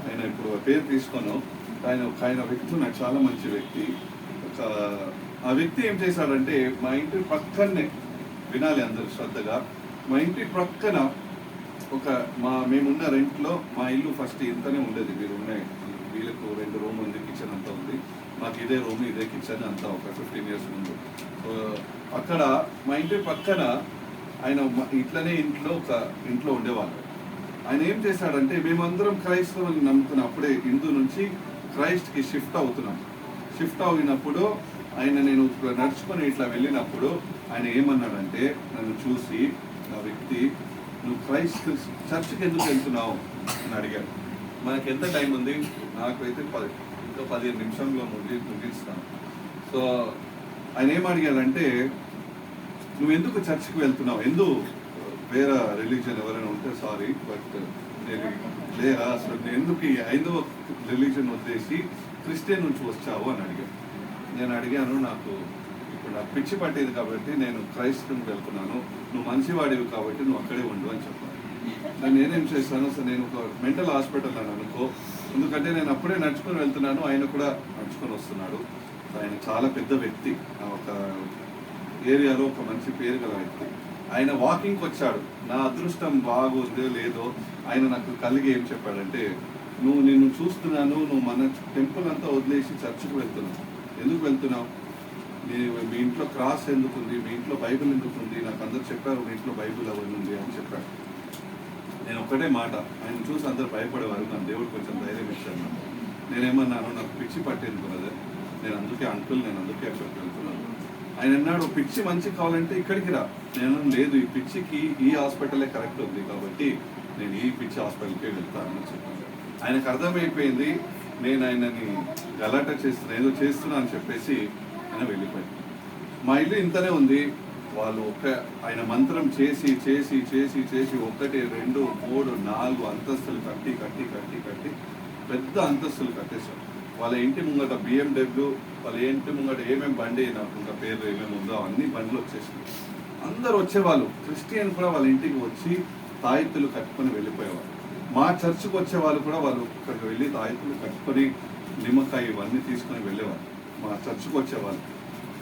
ఆయన ఇప్పుడు పేరు తీసుకోను, ఆయన వ్యక్తి నాకు చాలా మంచి వ్యక్తి. ఆ వ్యక్తి ఏం చేశాడంటే, మా ఇంటి పక్కనే, వినాలి అందరు శ్రద్ధగా, మా ఇంటి ప్రక్కన మేమున్న రెంట్లో, మా ఇల్లు ఫస్ట్ ఇంతనే ఉండేది, మీరు ఉన్నాయి, వీళ్ళకు 2 రూమ్ ఉంది, కిచెన్ అంతా ఉంది, మాకు ఇదే రూమ్ ఇదే కిచెన్ అంతా ఒక 15 years ముందు. అక్కడ మా ఇంటి పక్కన ఆయన ఇట్లనే ఇంట్లో ఉండేవాళ్ళు. ఆయన ఏం చేశాడంటే, మేమందరం క్రైస్తవుని నమ్ముతున్నాం, అప్పుడే హిందూ నుంచి క్రైస్ట్కి షిఫ్ట్ అవుతున్నాం. షిఫ్ట్ అయినప్పుడు ఆయన నేను నడుచుకొని ఇట్లా వెళ్ళినప్పుడు ఆయన ఏమన్నాడంటే నన్ను చూసి ఆ వ్యక్తి, నువ్వు క్రైస్ట్ చర్చ్కి ఎందుకు వెళ్తున్నావు అని అడిగాడు. మనకి ఎంత టైం ఉంది? నాకైతే ఇంకా 15 నిమిషంలో ముగిస్తాను. సో ఆయన ఏం అడిగాడంటే, నువ్వు ఎందుకు చర్చ్కి వెళ్తున్నావు, ఎందుకు వేరే రిలీజన్ ఎవరైనా ఉంటే సారీ బట్ నేను లేరా అసలు నేను ఎందుకు ఈ 5వ రిలీజన్ వదిలేసి క్రిస్టియన్ నుంచి వచ్చావు అని అడిగాను. నేను అడిగాను, నాకు పిచ్చి పట్టేది కాబట్టి నేను క్రైస్తవునికి వెళ్తున్నాను, నువ్వు మంచివాడివి కాబట్టి నువ్వు అక్కడే ఉండు అని చెప్పాను. నేనేం చేశాను, అసలు నేను ఒక మెంటల్ హాస్పిటల్ అని అనుకో, ఎందుకంటే నేను అప్పుడే నడుచుకొని వెళ్తున్నాను, ఆయన కూడా నడుచుకొని వస్తున్నాడు. ఆయన చాలా పెద్ద వ్యక్తి, ఒక ఏరియాలో ఒక మంచి పేరు గల వ్యక్తి. ఆయన వాకింగ్కి వచ్చాడు. నా అదృష్టం బాగుందో లేదో ఆయన నాకు కలిగి ఏం చెప్పాడంటే, నిన్ను చూస్తున్నాను, నువ్వు మన టెంపుల్ అంతా వదిలేసి చర్చికి వెళ్తున్నావు, ఎందుకు వెళ్తున్నావు? మీ ఇంట్లో క్రాస్ ఎందుకు ఉంది, మీ ఇంట్లో బైబిల్ ఎందుకు ఉంది? నాకు అందరు చెప్పారు మీ ఇంట్లో బైబిల్ అవన్నీ ఉంది అని చెప్పాడు. నేను ఒక్కటే మాట, ఆయన చూసి అందరు భయపడేవారు, నా దేవుడు కొంచెం ధైర్యం ఇచ్చాను. నేనేమన్నాను, నాకు పిచ్చి పట్టింది బ్రదర్, నేను అందుకే అక్కడికి వెళ్తున్నాను. ఆయన అన్నాడు, పిచ్చి మంచి కావాలంటే ఇక్కడికి రా. నేను లేదు, ఈ పిచ్చికి ఈ హాస్పిటలే కరెక్ట్ ఉంది కాబట్టి నేను ఈ పిచ్చి హాస్పిటల్కే వెళ్తానని చెప్పాను. ఆయనకు అర్థమైపోయింది నేను ఆయనని గలాట ఏదో చేస్తున్నా అని చెప్పేసి ఆయన వెళ్ళిపోయాడు. మా ఇల్లు ఇంతనే ఉంది. వాళ్ళు ఆయన మంత్రం చేసి 1, 2, 3, 4 అంతస్తులు కట్టి పెద్ద అంతస్తులు కట్టేశారు. వాళ్ళ ఇంటి ముంగట BMW, వాళ్ళ ఇంటి ముంగట ఏమేమి బండి, నాకు ఇంకా పేర్లు ఏమేమి ఉందో అన్ని బండ్లు వచ్చేసాయి. అందరు వచ్చేవాళ్ళు, క్రిస్టియన్ కూడా వాళ్ళ ఇంటికి వచ్చి తాయెత్తులు కట్టుకొని వెళ్ళిపోయేవాళ్ళు. మా చర్చికి వచ్చే వాళ్ళు కూడా వాళ్ళు ఇక్కడికి వెళ్ళి తాయెత్తులు కట్టుకొని నిమ్మకాయ ఇవన్నీ తీసుకొని వెళ్ళేవాళ్ళు మా చర్చికి వచ్చేవాళ్ళు.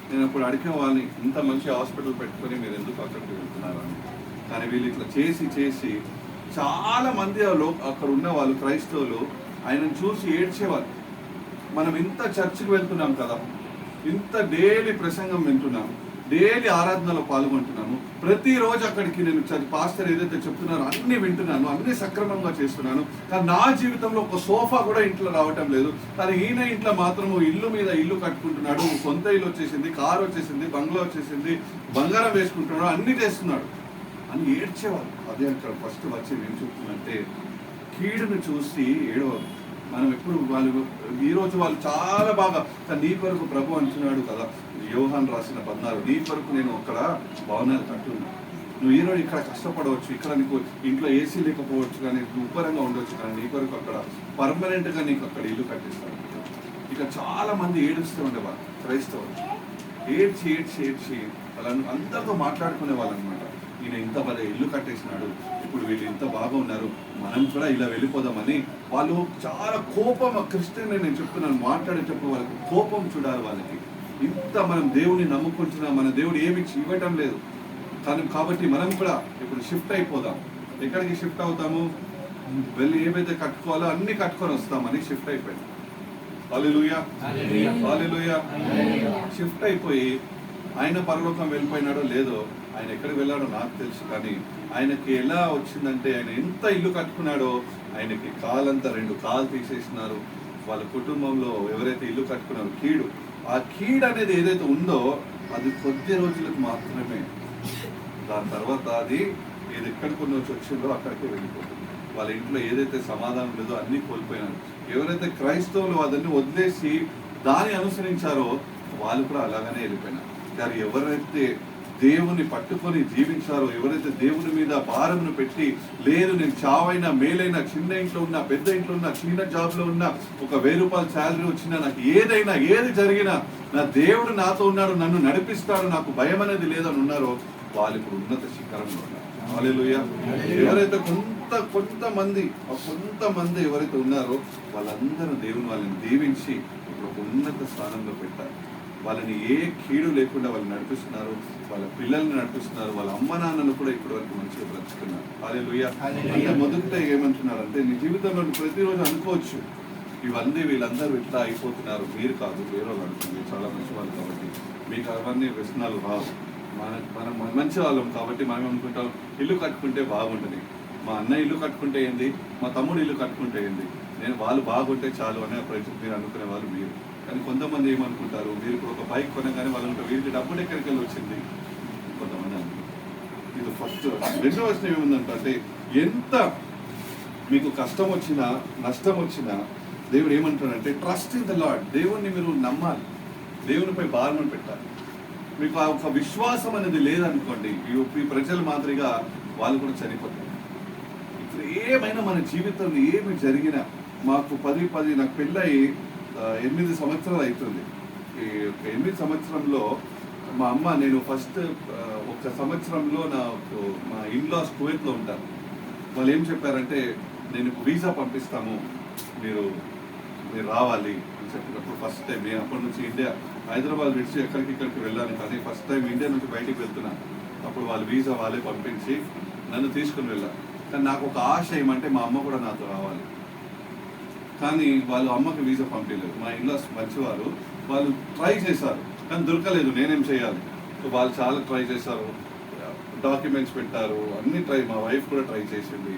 నేను అప్పుడు అడిగిన వాళ్ళని, ఇంత మంచి హాస్పిటల్ పెట్టుకొని మీరు ఎందుకు అక్కడికి వెళ్తున్నారు అని. కానీ వీళ్ళు ఇట్లా చేసి చాలా మంది అక్కడ ఉన్న వాళ్ళు క్రైస్తవులు ఆయనను చూసి ఏడ్చేవాళ్ళు. మనం ఇంత చర్చికి వెళ్తున్నాం కదా, ఇంత డైలీ ప్రసంగం వింటున్నాము, డైలీ ఆరాధనలో పాల్గొంటున్నాము, ప్రతిరోజు అక్కడికి నేను పాస్టర్ ఏదైతే చెప్తున్నారో అన్ని వింటున్నాను, అన్ని సక్రమంగా చేస్తున్నాను, కానీ నా జీవితంలో ఒక సోఫా కూడా ఇంట్లో రావటం లేదు. కానీ ఈయన ఇంట్లో మాత్రము ఇల్లు మీద ఇల్లు కట్టుకుంటున్నాడు, సొంత ఇల్లు వచ్చేసింది, కారు వచ్చేసింది, బంగ్లా వచ్చేసింది, బంగారం వేసుకుంటున్నాడు, అన్ని చేస్తున్నాడు అని ఏడ్చేవాళ్ళు. అదే అక్కడ ఫస్ట్ వచ్చి ఏం చెప్తుందంటే, కీడును చూసి ఏడవరు. మనం ఎప్పుడు ఈరోజు వాళ్ళు చాలా బాగా, నీ కొరకు ప్రభు అంటున్నాడు కదా, యోహాన్ రాసిన 14, నీ కొరకు నేను అక్కడ భవనాలు కట్టున్నాను, నువ్వు ఈరోజు ఇక్కడ కష్టపడవచ్చు, ఇక్కడ నీకు ఇంట్లో ఏసీ లేకపోవచ్చు, కానీ ఉపరంగా ఉండవచ్చు, కానీ నీ కొరకు అక్కడ పర్మనెంట్గా నీకు అక్కడ ఇల్లు కట్టిస్తాడు. ఇక చాలా మంది ఏడుస్తూ ఉండేవాళ్ళు క్రైస్తవులు, ఏడ్చి వాళ్ళని అందరితో మాట్లాడుకునే వాళ్ళు అనమాట. ఈయన ఇంత పెద్ద ఇల్లు కట్టేసినాడు, ఇప్పుడు వీళ్ళు ఇంత బాగా ఉన్నారు, మనం కూడా ఇలా వెళ్ళిపోదామని వాళ్ళు చాలా కోపం. క్రిస్టియన్ నేను చెప్తున్నాను, మాట్లాడేటప్పుడు వాళ్ళకి కోపం చూడాలి. వాళ్ళకి ఇంత మనం దేవుని నమ్ముకుంటున్నాం, మన దేవుడు ఏమి ఇవ్వటం లేదు, కాబట్టి మనం కూడా ఇప్పుడు షిఫ్ట్ అయిపోదాం. ఎక్కడికి షిఫ్ట్ అవుతాము? వెళ్ళి ఏమైతే కట్టుకోవాలో అన్ని కట్టుకొని వస్తామని షిఫ్ట్ అయిపోయాం. హల్లెలూయా, హల్లెలూయా. షిఫ్ట్ అయిపోయి ఆయన పరలోకం వెళ్ళిపోయినాడో లేదో, ఆయన ఎక్కడికి వెళ్ళాడో నాకు తెలుసు, కానీ ఆయనకి ఎలా వచ్చిందంటే, ఆయన ఎంత ఇల్లు కట్టుకున్నాడో ఆయనకి కాలంతా 2 కాళ్ళు తీసేసినారు. వాళ్ళ కుటుంబంలో ఎవరైతే ఇల్లు కట్టుకున్నారో ఆ కీడు అనేది ఏదైతే ఉందో అది కొద్ది రోజులకు మాత్రమే. దాని తర్వాత అది ఎక్కడికి వచ్చిందో అక్కడికే వెళ్ళిపోతుంది. వాళ్ళ ఇంట్లో ఏదైతే సమాధానం లేదో అన్నీ కోల్పోయినారు. ఎవరైతే క్రైస్తవులు అదన్నీ వదిలేసి దాన్ని అనుసరించారో వాళ్ళు కూడా అలాగనే వెళ్ళిపోయినారు. కానీ ఎవరైతే దేవుని పట్టుకొని జీవించారో, ఎవరైతే దేవుని మీద భారమును పెట్టి, లేదు నేను చావైనా మేలైనా, చిన్న ఇంట్లో ఉన్నా, పెద్ద ఇంట్లో ఉన్నా, చిన్న జాబ్లో ఉన్నా, ఒక 1000 రూపాయల శాలరీ వచ్చినా, నాకు ఏది జరిగినా నా దేవుడు నాతో ఉన్నాడు, నన్ను నడిపిస్తాడు, నాకు భయం అనేది లేదని ఉన్నారో వాళ్ళు ఇప్పుడు ఉన్నత శిఖరంలో ఉన్నారు. హల్లెలూయా. ఎవరైతే కొంతమంది ఎవరైతే ఉన్నారో వాళ్ళందరూ దేవుని వాళ్ళని దీవించి ఇప్పుడు ఒక ఉన్నత స్థానంలో పెట్టారు. వాళ్ళని ఏ కీడు లేకుండా వాళ్ళు నడిపిస్తున్నారు, వాళ్ళ పిల్లల్ని నడిపిస్తున్నారు, వాళ్ళ అమ్మ నాన్నలు కూడా ఇప్పటి వరకు మంచిగా బ్రతుకుతున్నారు. హల్లెలూయా. అంటే మొదట ఏమంటున్నారంటే, నీ జీవితంలో ప్రతిరోజు అనుకోవచ్చు వీళ్ళందరూ ఇట్లా అయిపోతున్నారు, మీరు కాదు వేరే వాళ్ళు అనుకుంది, చాలా మంచి వాళ్ళు కాబట్టి మీకు అవన్నీ వ్యసనాలు రావు. మనం మంచి వాళ్ళం కాబట్టి మనం అనుకుంటాం ఇల్లు కట్టుకుంటే బాగుంటుంది, మా అన్న ఇల్లు కట్టుకుంటే ఏంది, మా తమ్ముడు ఇల్లు కట్టుకుంటే ఏంది, వాళ్ళు బాగుంటే చాలు అనే మీరు అనుకునే వాళ్ళు మీరు. కానీ కొంతమంది ఏమనుకుంటారు, మీరు ఇప్పుడు ఒక బైక్ కొనగానే వాళ్ళు వీరికి డబ్బులు ఎక్కడికి వెళ్ళి వచ్చింది కొంతమంది అనుకుంటారు. ఇది ఫస్ట్. రెండో విషయం ఏముందంటే, ఎంత మీకు కష్టం వచ్చినా నష్టం వచ్చినా దేవుడు ఏమంటాడంటే ట్రస్ట్ ఇన్ ద లార్డ్. దేవుణ్ణి మీరు నమ్మాలి, దేవునిపై భారం పెట్టాలి. మీకు ఆ ఒక విశ్వాసం అనేది లేదనుకోండి, ఈ ప్రజల మాదిరిగా వాళ్ళు కూడా చనిపోతారు. ఇప్పుడు ఏమైనా మన జీవితంలో ఏమి జరిగినా, మాకు 10 నాకు పెళ్ళయి 8 సంవత్సరాలు అవుతుంది. ఈ 8 సంవత్సరంలో మా అమ్మ, నేను ఫస్ట్ ఒక సంవత్సరంలో మా ఇన్లాస్ కువైత్లో ఉంటారు. వాళ్ళు ఏం చెప్పారంటే, నేను వీసా పంపిస్తాము, మీరు రావాలి అని చెప్పినప్పుడు ఫస్ట్ టైం నేను అప్పటి నుంచి ఇండియా, హైదరాబాద్ విడిచి ఇక్కడికి వెళ్ళాను, కానీ ఫస్ట్ టైం ఇండియా నుంచి బయటికి వెళ్తున్నాను. అప్పుడు వాళ్ళు వీసా వాళ్ళే పంపించి నన్ను తీసుకుని వెళ్ళారు. కానీ నాకు ఒక ఆశ ఏమంటే మా అమ్మ కూడా నాతో రావాలి. కానీ వాళ్ళు అమ్మకి వీసా పంపించలేదు. మా ఇన్లాస్ మంచివారు, వాళ్ళు ట్రై చేశారు కానీ దొరకలేదు. నేనేం చేయాలి? సో వాళ్ళు చాలా ట్రై చేశారు, డాక్యుమెంట్స్ పెట్టారు, అన్ని మా వైఫ్ కూడా ట్రై చేసింది.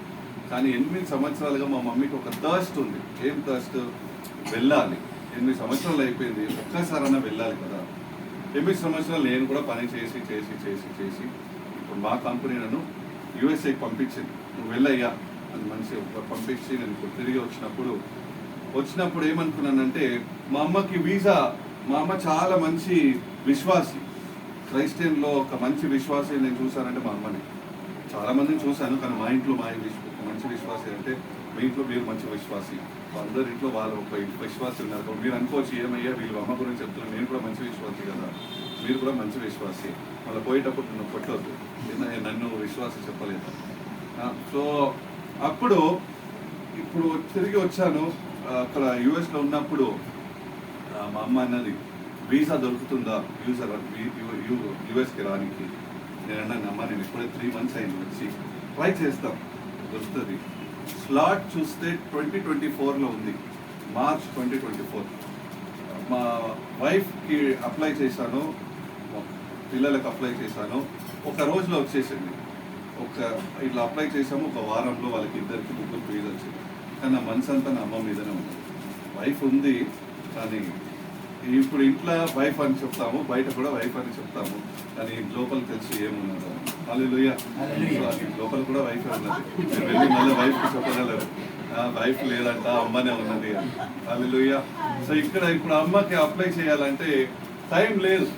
కానీ 8 సంవత్సరాలుగా మా మమ్మీకి ఒక థర్స్ట్ ఉంది. ఏం థర్స్ట్? వెళ్ళాలి. 8 సంవత్సరాలు అయిపోయింది, ఒక్కసారైనా వెళ్ళాలి కదా. 8 సంవత్సరాలు నేను కూడా పని చేసి ఇప్పుడు మా కంపెనీ నన్ను యూఎస్ఏకి పంపించింది. నువ్వు వెళ్ళయ్యా అని మంచి పంపించి నేను ఇప్పుడు తిరిగి వచ్చినప్పుడు ఏమనుకున్నానంటే, మా అమ్మకి వీసా, మా అమ్మ చాలా మంచి విశ్వాసి, క్రైస్టియన్లో ఒక మంచి విశ్వాసి నేను చూశానంటే మా అమ్మని. చాలా మందిని చూశాను, కానీ మా ఇంట్లో మంచి విశ్వాసి అంటే, మీ ఇంట్లో మీరు మంచి విశ్వాసి, అందరి ఇంట్లో వాళ్ళు ఒక విశ్వాసి ఉన్నారు. మీరు అనుకోవచ్చు, ఏమయ్యా వీళ్ళు అమ్మ గురించి చెప్తున్నారు, నేను కూడా మంచి విశ్వాసి కదా, మీరు కూడా మంచి విశ్వాసి, మళ్ళీ పోయేటప్పుడు నన్ను కొట్టవద్దు, నన్ను విశ్వాసి చెప్పలేదు. సో అప్పుడు ఇప్పుడు తిరిగి వచ్చాను. అక్కడ యూఎస్లో ఉన్నప్పుడు మా అమ్మ అన్నది, వీసా దొరుకుతుందా యూఎస్కి రానికి? నేను అన్నాను, అమ్మ నేను ఇప్పుడే 3 months అయింది వచ్చి, ట్రై చేస్తాం, దొరుకుతుంది. స్లాట్ చూస్తే 2024లో ఉంది, మార్చ్ 2024. మా వైఫ్కి అప్లై చేశాను, పిల్లలకు అప్లై చేశాను, ఒక రోజులో వచ్చేసింది. ఇట్లా అప్లై చేసాము, ఒక వారంలో వాళ్ళకి 2-3 వీసా వచ్చింది. కానీ నా మనసు అంతా నా అమ్మ మీదనే ఉంది. వైఫ్ ఉంది, కానీ ఇప్పుడు ఇంట్లో వైఫ్ అని చెప్తాము, బయట కూడా వైఫ్ అని చెప్తాము, కానీ లోపల తెలిసి ఏమున్నదో. హల్లెలూయా. లోపల కూడా వైఫ్ ఉన్నది, మీరు వెళ్ళి మళ్ళీ వైఫ్కి చెప్పగలరు, వైఫ్ లేదంట, అమ్మనే ఉన్నది అని. హల్లెలూయా. సో ఇప్పుడు అమ్మకి అప్లై చేయాలంటే టైం లేదు,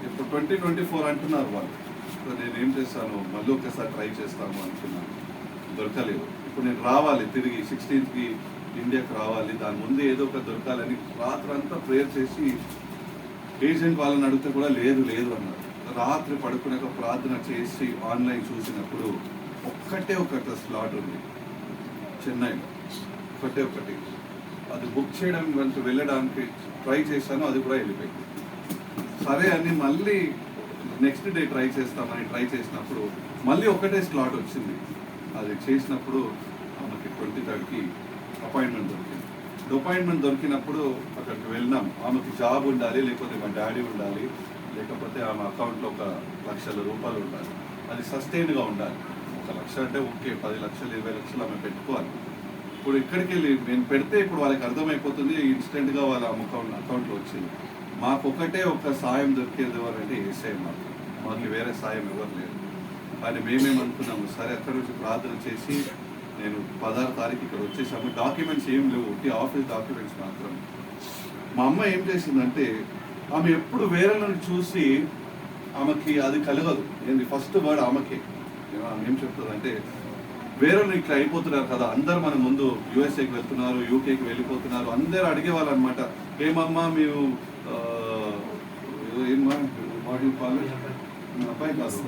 ఇప్పుడు 2024 అంటున్నారు వాళ్ళు. సో నేను ఏం చేస్తాను, మళ్ళీ ఒకసారి ట్రై చేస్తాము అనుకున్నాను, దొరకలేదు. ఇప్పుడు నేను రావాలి, తిరిగి 16th ఇండియాకి రావాలి, దాని ముందు ఏదో ఒక దొరకాలని రాత్రి అంతా ప్రేయర్ చేసి ఏజెంట్ వాళ్ళని అడిగితే కూడా లేదు అన్నారు. రాత్రి పడుకున్నాక ప్రార్థన చేసి ఆన్లైన్ చూసినప్పుడు ఒకటి స్లాట్ ఉంది చెన్నైలో, ఒకటి. అది బుక్ చేయడానికి వెళ్ళడానికి ట్రై చేశాను, అది కూడా వెళ్ళిపోయింది. సరే అని మళ్ళీ నెక్స్ట్ డే ట్రై చేసినప్పుడు మళ్ళీ ఒకటే స్లాట్ వచ్చింది. అది చేసినప్పుడు ఆమెకి 23rd అపాయింట్మెంట్ దొరికింది. అపాయింట్మెంట్ దొరికినప్పుడు అక్కడికి వెళ్ళినాం. ఆమెకి జాబ్ ఉండాలి, లేకపోతే మా డాడీ ఉండాలి, లేకపోతే ఆమె అకౌంట్లో ₹1,00,000 ఉండాలి. అది సస్టైన్గా ఉండాలి. 1 లక్ష అంటే ఓకే, 10 లక్షలు 20 లక్షలు ఆమె పెట్టుకోవాలి. ఇప్పుడు ఇక్కడికి వెళ్ళి నేను పెడితే ఇప్పుడు వాళ్ళకి అర్థమైపోతుంది, ఇన్స్టెంట్గా వాళ్ళ అకౌంట్లో వచ్చింది. మాకు ఒక సాయం దొరికేది ఎవరంటే యేసయ్య. మాకు వేరే సాయం ఎవరు లేదు. కానీ మేమేమనుకున్నాము, సరే అక్కడి నుంచి ప్రార్థన చేసి నేను 16వ తారీఖు ఇక్కడ వచ్చేసాము. డాక్యుమెంట్స్ ఏం లేవు, ఆఫీస్ డాక్యుమెంట్స్ మాత్రం. మా అమ్మ ఏం చేసిందంటే, ఆమె ఎప్పుడు వేరేలను చూసి ఆమెకి అది కలగదు. ఏంది ఫస్ట్ వర్డ్ ఆమెకి ఏం చెప్తుందంటే, వేరేలు ఇట్లా అయిపోతున్నారు కదా, అందరు మన ముందు యూఎస్ఏకి వెళ్తున్నారు, యూకేకి వెళ్ళిపోతున్నారు, అందరూ అడిగేవాళ్ళు అనమాట, ఏమమ్మా మేము ఏమ్మా అబ్బాయి కాదు,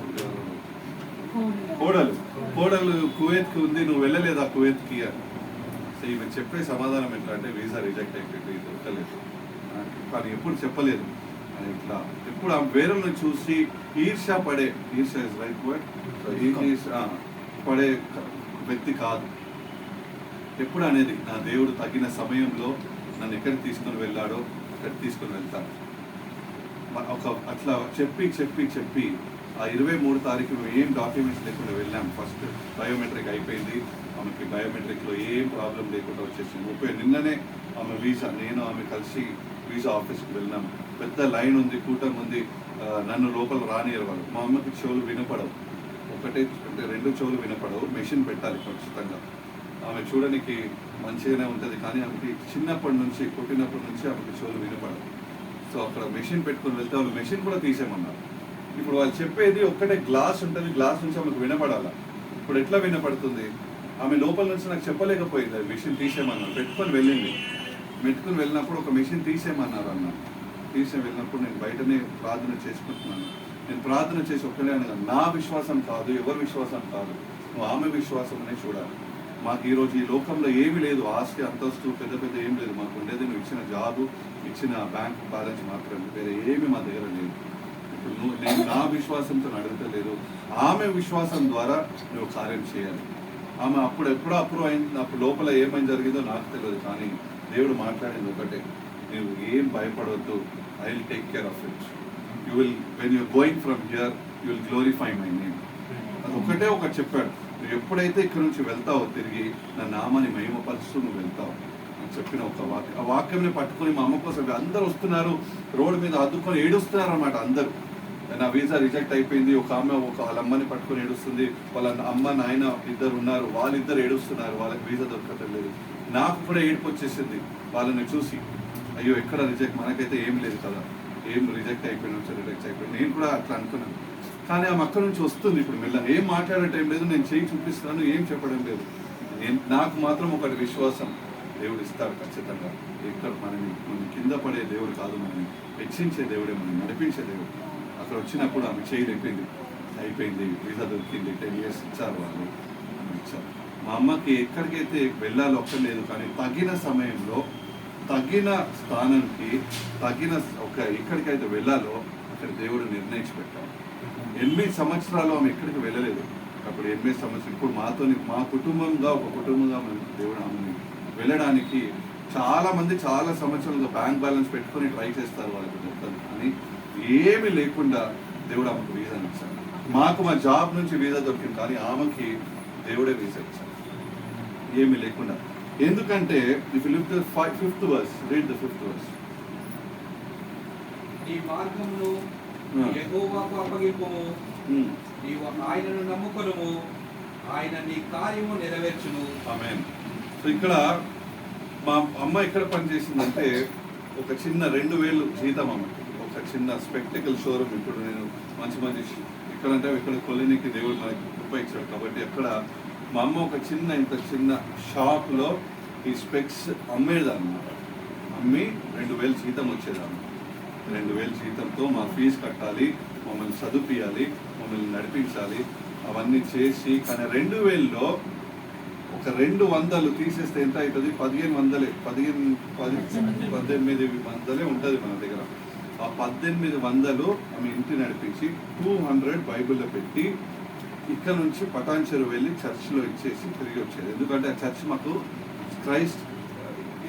కోడలు కువైత్కి ఉంది, నువ్వు వెళ్ళలేదా కువైత్కి అని. సో ఈమె చెప్పే సమాధానం ఎట్లా అంటే, వీసా రిజెక్ట్ అయిపోయింది, దొరకలేదు. కానీ ఎప్పుడు చెప్పలేదు ఇట్లా. ఎప్పుడు ఆ వేరేలను చూసి ఈర్ష్య ఇస్ రైట్ వర్డ్, పడే వ్యక్తి కాదు. ఎప్పుడు అనేది, నా దేవుడు తగిన సమయంలో నన్ను ఎక్కడికి తీసుకొని వెళ్ళాడో అక్కడికి తీసుకొని వెళ్తాను. అట్లా చెప్పి ఆ 23వ తారీఖు ఏం డాక్యుమెంట్స్ లేకుండా వెళ్ళాం. ఫస్ట్ బయోమెట్రిక్ అయిపోయింది, ఆమెకి బయోమెట్రిక్లో ఏం ప్రాబ్లం లేకుండా వచ్చేసింది. నిన్ననే ఆమె వీసా, నేను ఆమె కలిసి వీసా ఆఫీస్కి వెళ్ళినాం. పెద్ద లైన్ ఉంది, కూటం ఉంది. నన్ను లోపల రానియరు వాళ్ళు. మా అమ్మకి చెవులు వినపడవు, ఒకటే అంటే 2 చెవులు వినపడవు. మెషిన్ పెట్టాలి ఖచ్చితంగా. ఆమె చూడడానికి మంచిగానే ఉంటుంది, కానీ ఆమెకి చిన్నప్పటి నుంచి పుట్టినప్పటి నుంచి ఆమెకి చెవులు వినపడవు. సో అక్కడ మెషిన్ పెట్టుకొని వెళ్తే వాళ్ళు మెషిన్ కూడా తీసేయమన్నారు. ఇప్పుడు వాళ్ళు చెప్పేది ఒక్కటే గ్లాస్ ఉంటుంది, గ్లాస్ నుంచి ఆమెకు వినపడాలి. ఇప్పుడు ఎట్లా వినపడుతుంది? ఆమె లోపల నుంచి నాకు చెప్పలేకపోయింది. అది మెషిన్ తీసేయమన్నారు. పెట్టుకొని వెళ్ళినప్పుడు ఒక మెషిన్ తీసేయమన్నారు అన్న. వెళ్ళినప్పుడు నేను బయటనే ప్రార్థన చేసుకుంటున్నాను. నేను ప్రార్థన చేసి ఒక్కడే అనగా, నా విశ్వాసం కాదు, ఎవరి విశ్వాసం కాదు, నువ్వు ఆమె విశ్వాసం అనే చూడాలి. మాకు ఈరోజు ఈ లోకంలో ఏమీ లేదు, ఆస్తి అంతస్తు పెద్ద ఏం లేదు. మాకు ఉండేది నువ్వు ఇచ్చిన జాబు, ఇచ్చిన బ్యాంక్ బ్యాలెన్స్ మాత్రమే, వేరే ఏమి మా దగ్గర లేదు. ఇప్పుడు నేను నా విశ్వాసంతో అడగలేదు, ఆమె విశ్వాసం ద్వారా నువ్వు కార్యం చేయాలి. ఆమె ఎప్పుడో అప్రూవ్ అయింది. అప్పుడు లోపల ఏమైనా జరిగిందో నాకు తెలియదు, కానీ దేవుడు మాట్లాడింది ఒకటే, నువ్వు ఏం భయపడవద్దు, I will take care of it. You will when you're going from here you will glorify my name. అది ఒకటి చెప్పాడు. నువ్వు ఎప్పుడైతే ఇక్కడ నుంచి వెళ్తావో తిరిగి నా నామాన్ని మహిమపరుస్తూ నువ్వు వెళ్తావు అని చెప్పిన ఒక వాక్యం. ఆ వాక్యంని పట్టుకొని మా అమ్మ కోసం అందరూ వస్తున్నారు, రోడ్డు మీద అద్దుకొని ఏడుస్తున్నారు అన్నమాట. అందరూ నా వీసా రిజెక్ట్ అయిపోయింది. ఒక ఆమె వాళ్ళ అమ్మని పట్టుకొని ఏడుస్తుంది, వాళ్ళ అమ్మ నాయన ఇద్దరు ఉన్నారు, వాళ్ళిద్దరు ఏడుస్తున్నారు, వాళ్ళకి వీసా దొరకట్లేదు. నాకు కూడా ఏడుపు వచ్చేసింది వాళ్ళని చూసి. అయ్యో ఎక్కడ రిజెక్ట్, మనకైతే ఏం లేదు కదా, ఏం రిజెక్ట్ అయిపోయినా రిజెక్ట్ అయిపోయింది. నేను కూడా అట్లా అనుకున్నాను. కానీ ఆమె అక్కడ నుంచి వస్తుంది. ఇప్పుడు మెల్లగా ఏం మాట్లాడటం లేదు, నేను చేయి చూపిస్తున్నాను, ఏం చెప్పడం లేదు. నాకు మాత్రం ఒకటి విశ్వాసం, దేవుడు ఇస్తాడు ఖచ్చితంగా. ఇక్కడ మనని కింద పడే దేవుడు కాదు, మనని హెచ్చించే దేవుడే, మనం నడిపించే దేవుడు. అక్కడ వచ్చినప్పుడు ఆమె చేయి అయిపోయింది, వీసా దొరికింది, 10 years ఇచ్చారు వాళ్ళు, ఇచ్చారు. మా అమ్మకి ఎక్కడికైతే వెళ్ళాలో ఒక్కలేదు, కానీ తగిన సమయంలో తగిన స్థానానికి ఎక్కడికైతే వెళ్ళాలో అక్కడ దేవుడు నిర్ణయించి పెట్టాడు. 8 సంవత్సరాలు ఆమె ఎక్కడికి వెళ్ళలేదు. అప్పుడు 8 సంవత్సరాలు ఇప్పుడు మా కుటుంబంగా ఒక కుటుంబంగా మేము దేవుడు ఆమెని వెళ్ళడానికి చాలా మంది చాలా సంవత్సరాలుగా బ్యాంక్ బ్యాలెన్స్ పెట్టుకొని ట్రై చేస్తారు, వాళ్ళకి దొరకదు. కానీ ఏమీ లేకుండా దేవుడు ఆమెకు వీసా ఇచ్చాడు. మాకు మా జాబ్ నుంచి వీసా దొరికింది, కానీ ఆమెకి దేవుడే వీసా ఇచ్చాడు ఏమీ లేకుండా. ఎందుకంటే if you look the 5th verse, read the 5th verse. ఈ మార్గమును యెహోవాకు అప్పగింపుము, నీవు ఆయనను నమ్ముకొనుము, ఆయన నీ కార్యము నెరవేర్చును. ఆమేన్. సో ఇక్కడ మా అమ్మ ఎక్కడ పనిచేసిందంటే ఒక చిన్న 2000 జీతం అమ్మకి, ఒక చిన్న స్పెక్టికల్ షోరూమ్. ఇప్పుడు నేను మంచి ఇక్కడ కొలినికి దేవుడు మనకి కృప ఇచ్చాడు కాబట్టి అక్కడ మా అమ్మ ఒక ఇంత చిన్న షాప్లో ఈ స్పెక్స్ అమ్మేదన్నమాట. అమ్మి 2000 జీతం వచ్చేదన్నమాట. 2000 జీతంతో మా ఫీజు కట్టాలి, మమ్మల్ని చదివించాలి, మమ్మల్ని నడిపించాలి, అవన్నీ చేసి. కానీ 2000లో ఒక 200 తీసేస్తే ఎంత అవుతుంది? 1800 ఉంటుంది మన దగ్గర. ఆ 1800 ఆమె ఇంటి నడిపించి 200 బైబిల్లో పెట్టి ఇక్కడ నుంచి పటాన్చెరు వెళ్ళి చర్చ్లో ఇచ్చేసి తిరిగి వచ్చేది. ఎందుకంటే ఆ చర్చ్ మాకు క్రైస్ట్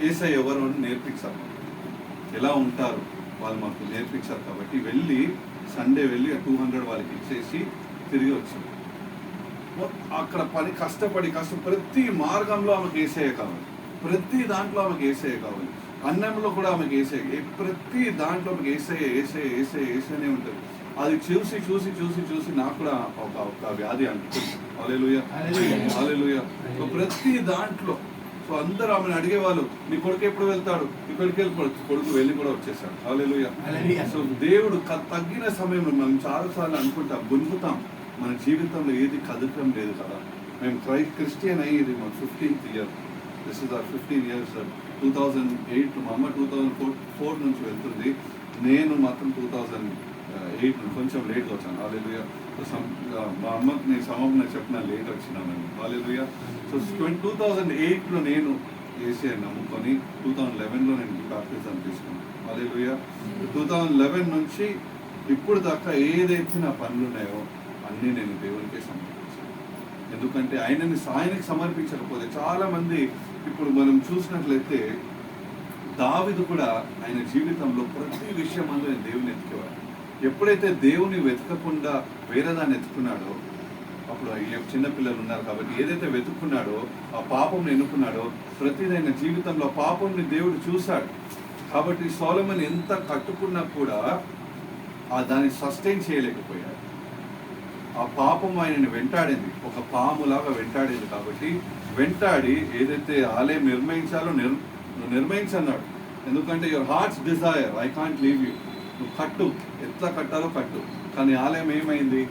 యేసై ఎవరు అని నేర్పించారు, ఎలా ఉంటారు వాళ్ళు మాకు నేర్పించారు. కాబట్టి వెళ్ళి సండే వెళ్ళి ఆ 200 వాళ్ళకి ఇచ్చేసి తిరిగి వచ్చాం. అక్కడ కష్టపడి ప్రతి మార్గంలో ఆమెకు యేసయ్య కావాలి, ప్రతి దాంట్లో ఆమెకు యేసయ్య కావాలి. అన్నంలో కూడా ఆమెకు యేసయ్య, ప్రతి దాంట్లో ఆమెకు యేసయ్యనే ఉంటుంది. అది చూసి నాకు కూడా ఒక వ్యాధి అంటుంది. హల్లెలూయా హల్లెలూయా. ప్రతి దాంట్లో సో అందరూ ఆమెను అడిగేవాళ్ళు, నీ కొడుకు ఎప్పుడు వెళ్తాడు, ఇక్కడికి కొడుకు వెళ్ళి కూడా వచ్చేసాడు. హల్లెలూయా. సో దేవుడు తగ్గిన సమయంలో మనం చాలాసార్లు అనుకుంటాం, గుంపుతాం, మన జీవితంలో ఏది కదలటం లేదు కదా. మేము క్రిస్టియన్ అయ్యేది మా 15th year. This is our 15 years. 2008 మా అమ్మ 2004 నుంచి వెళ్తుంది, నేను మాత్రం 2008 కొంచెం లేట్గా వచ్చాను. హల్లెలూయా. మా అమ్మకి నేను సమయం చెప్పిన లేట్ వచ్చినాను. హల్లెలూయా. సో 2008లో నేను యేసయ్యని నమ్ముకొని 2011లో నేను బాప్టిజం తీసుకున్నాను. హల్లెలూయా. 2011 నుంచి ఇప్పుడు దాకా ఏదైతే నా పనులు ఉన్నాయో అన్నీ నేను దేవునికే సమర్పించాను. ఎందుకంటే ఆయనకి సమర్పించకపోతే చాలా మంది ఇప్పుడు మనం చూసినట్లయితే దావీదు కూడా ఆయన జీవితంలో ప్రతి విషయం అందులో దేవుని ఎత్తుకేవాడు. ఎప్పుడైతే దేవుని వెతకకుండా వేరే దాన్ని ఎత్తుకున్నాడో, అప్పుడు చిన్నపిల్లలు ఉన్నారు కాబట్టి ఏదైతే వెతుక్కున్నాడో, ఆ పాపంని ఎన్నుకున్నాడో, ప్రతిదైన జీవితంలో పాపంని దేవుడు చూశాడు. కాబట్టి సొలొమన్ ఎంత కట్టుకున్నా కూడా దాన్ని సస్టైన్ చేయలేకపోయాడు. ఆ పాపం ఆయనని వెంటాడింది, ఒక పాములాగా వెంటాడింది. కాబట్టి వెంటాడి ఏదైతే ఆలయం నిర్మించాలో నిర్మించన్నాడు. ఎందుకంటే your heart's desire, I can't leave you, నువ్వు కట్టు, ఎట్లా కట్టాలో కట్టు. కానీ ఆలయం ఏమైంది?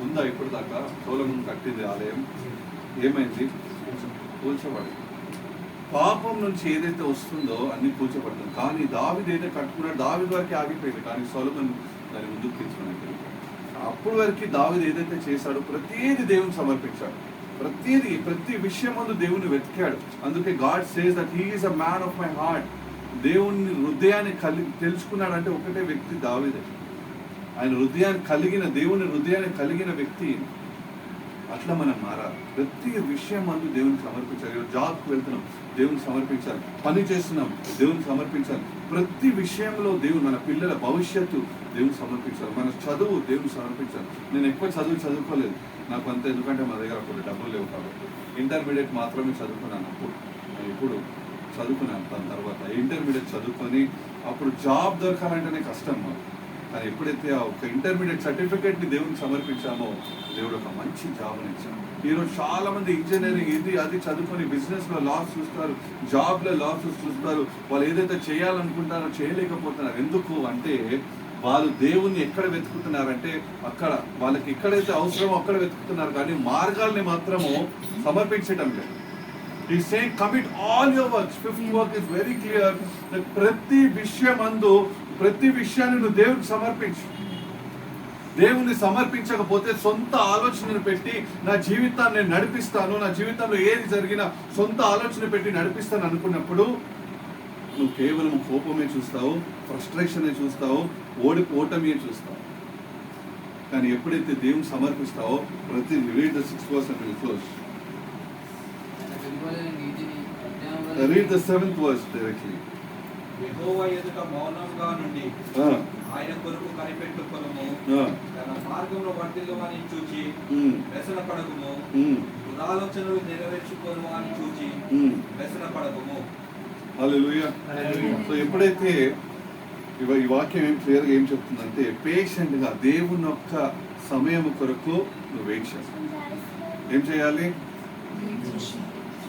ఉందా ఇప్పుడు దాకా? సొలొమన్ కట్టింది ఆలయం ఏమైంది? కూల్చబడి. పాపం నుంచి ఏదైతే వస్తుందో అన్ని కూల్చబడుతుంది. కానీ దావీదు ఏదైతే కట్టుకున్నాడో దావీదు వరకే ఆగిపోయింది. కానీ సొలొమన్ దాన్ని ముందుకు తీసుకున్నాడు. అప్పుడు వరకు దావీదు ఏదైతే చేశాడో ప్రతిదీ దేవుని సమర్పించాడు. ప్రతి విషయం ముందు దేవుని వెతికాడు. అందుకే God says that he is a man of my heart. దేవుని హృదయాన్ని తెలుసుకున్నాడంటే ఒకటే వ్యక్తి దావీదే. ఆయన దేవుని హృదయాన్ని కలిగిన వ్యక్తి. అట్లా మనం మారాలి. ప్రతి విషయం అందు దేవునికి సమర్పించాలి. జాబ్కి వెళ్తున్నాం, దేవునికి సమర్పించాలి. పని చేస్తున్నాం, దేవునికి సమర్పించాలి. ప్రతి విషయంలో దేవుడు, మన పిల్లల భవిష్యత్తు దేవునికి సమర్పించాలి. మన చదువు దేవునికి సమర్పించాలి. నేను ఎక్కువ చదువుకోలేదు, నాకు అంత, ఎందుకంటే మా దగ్గర అప్పుడు డబ్బులు లేవు. కాబట్టి ఇంటర్మీడియట్ మాత్రమే చదువుకున్నాను. ఇప్పుడు చదువుకున్నాను. దాని తర్వాత ఇంటర్మీడియట్ చదువుకొని అప్పుడు జాబ్ దొరకాలంటేనే కష్టం మాకు. కానీ ఎప్పుడైతే ఆ ఒక ఇంటర్మీడియట్ సర్టిఫికేట్ని దేవునికి సమర్పించామో దేవుడు ఒక మంచి జాబ్ని ఇచ్చాము. ఈరోజు చాలా మంది ఇంజనీరింగ్ ఇది అది చదువుకొని బిజినెస్లో లాస్ చూస్తారు, జాబ్లో లాస్ చూస్తారు. వాళ్ళు ఏదైతే చేయాలనుకుంటారో చేయలేకపోతున్నారు. ఎందుకు అంటే వాళ్ళు దేవుణ్ణి ఎక్కడ వెతుకుతున్నారంటే అక్కడ, వాళ్ళకి ఎక్కడైతే అవసరమో అక్కడ వెతుకుతున్నారు. కానీ మార్గాల్ని మాత్రము సమర్పించటం లేదు. He's saying commit all your works. Fifth work is very clear that ప్రతి విషయాన్ని నువ్వు దేవునికి సమర్పించు. దేవుని సమర్పించకపోతే సొంత ఆలోచనను పెట్టి నా జీవితాన్ని నేను నడిపిస్తాను, నా జీవితంలో ఏది జరిగినా సొంత ఆలోచన పెట్టి నడిపిస్తాను అనుకున్నప్పుడు నువ్వు కేవలం కోపమే చూస్తావు, ఫ్రస్ట్రేషనే చూస్తావు, ఓటమియే చూస్తావు. కానీ ఎప్పుడైతే దేవుని సమర్పిస్తావో ప్రతి read the 6th verse and we'll close. Read the 7th verse directly. యెహోవా ఎదుట మౌనంగా నుండి ఆయన కొరకు కనిపెట్టుకొనుము. తన మార్గంలో వర్ధిల్లుమని చూచి వ్యసన పడకుము. దురాలోచనలు నెరవేర్చుకొను అని చూచి వ్యసన పడకుము. హల్లెలూయా. సో ఎప్పుడైతే ఈ వాక్యం క్లియర్గా ఏం చెప్తుందంటే పేషెంట్ గా దేవుని యొక్క సమయం కొరకు నువ్వు వెయిట్ చేస్తావు. ఏం చేయాలి?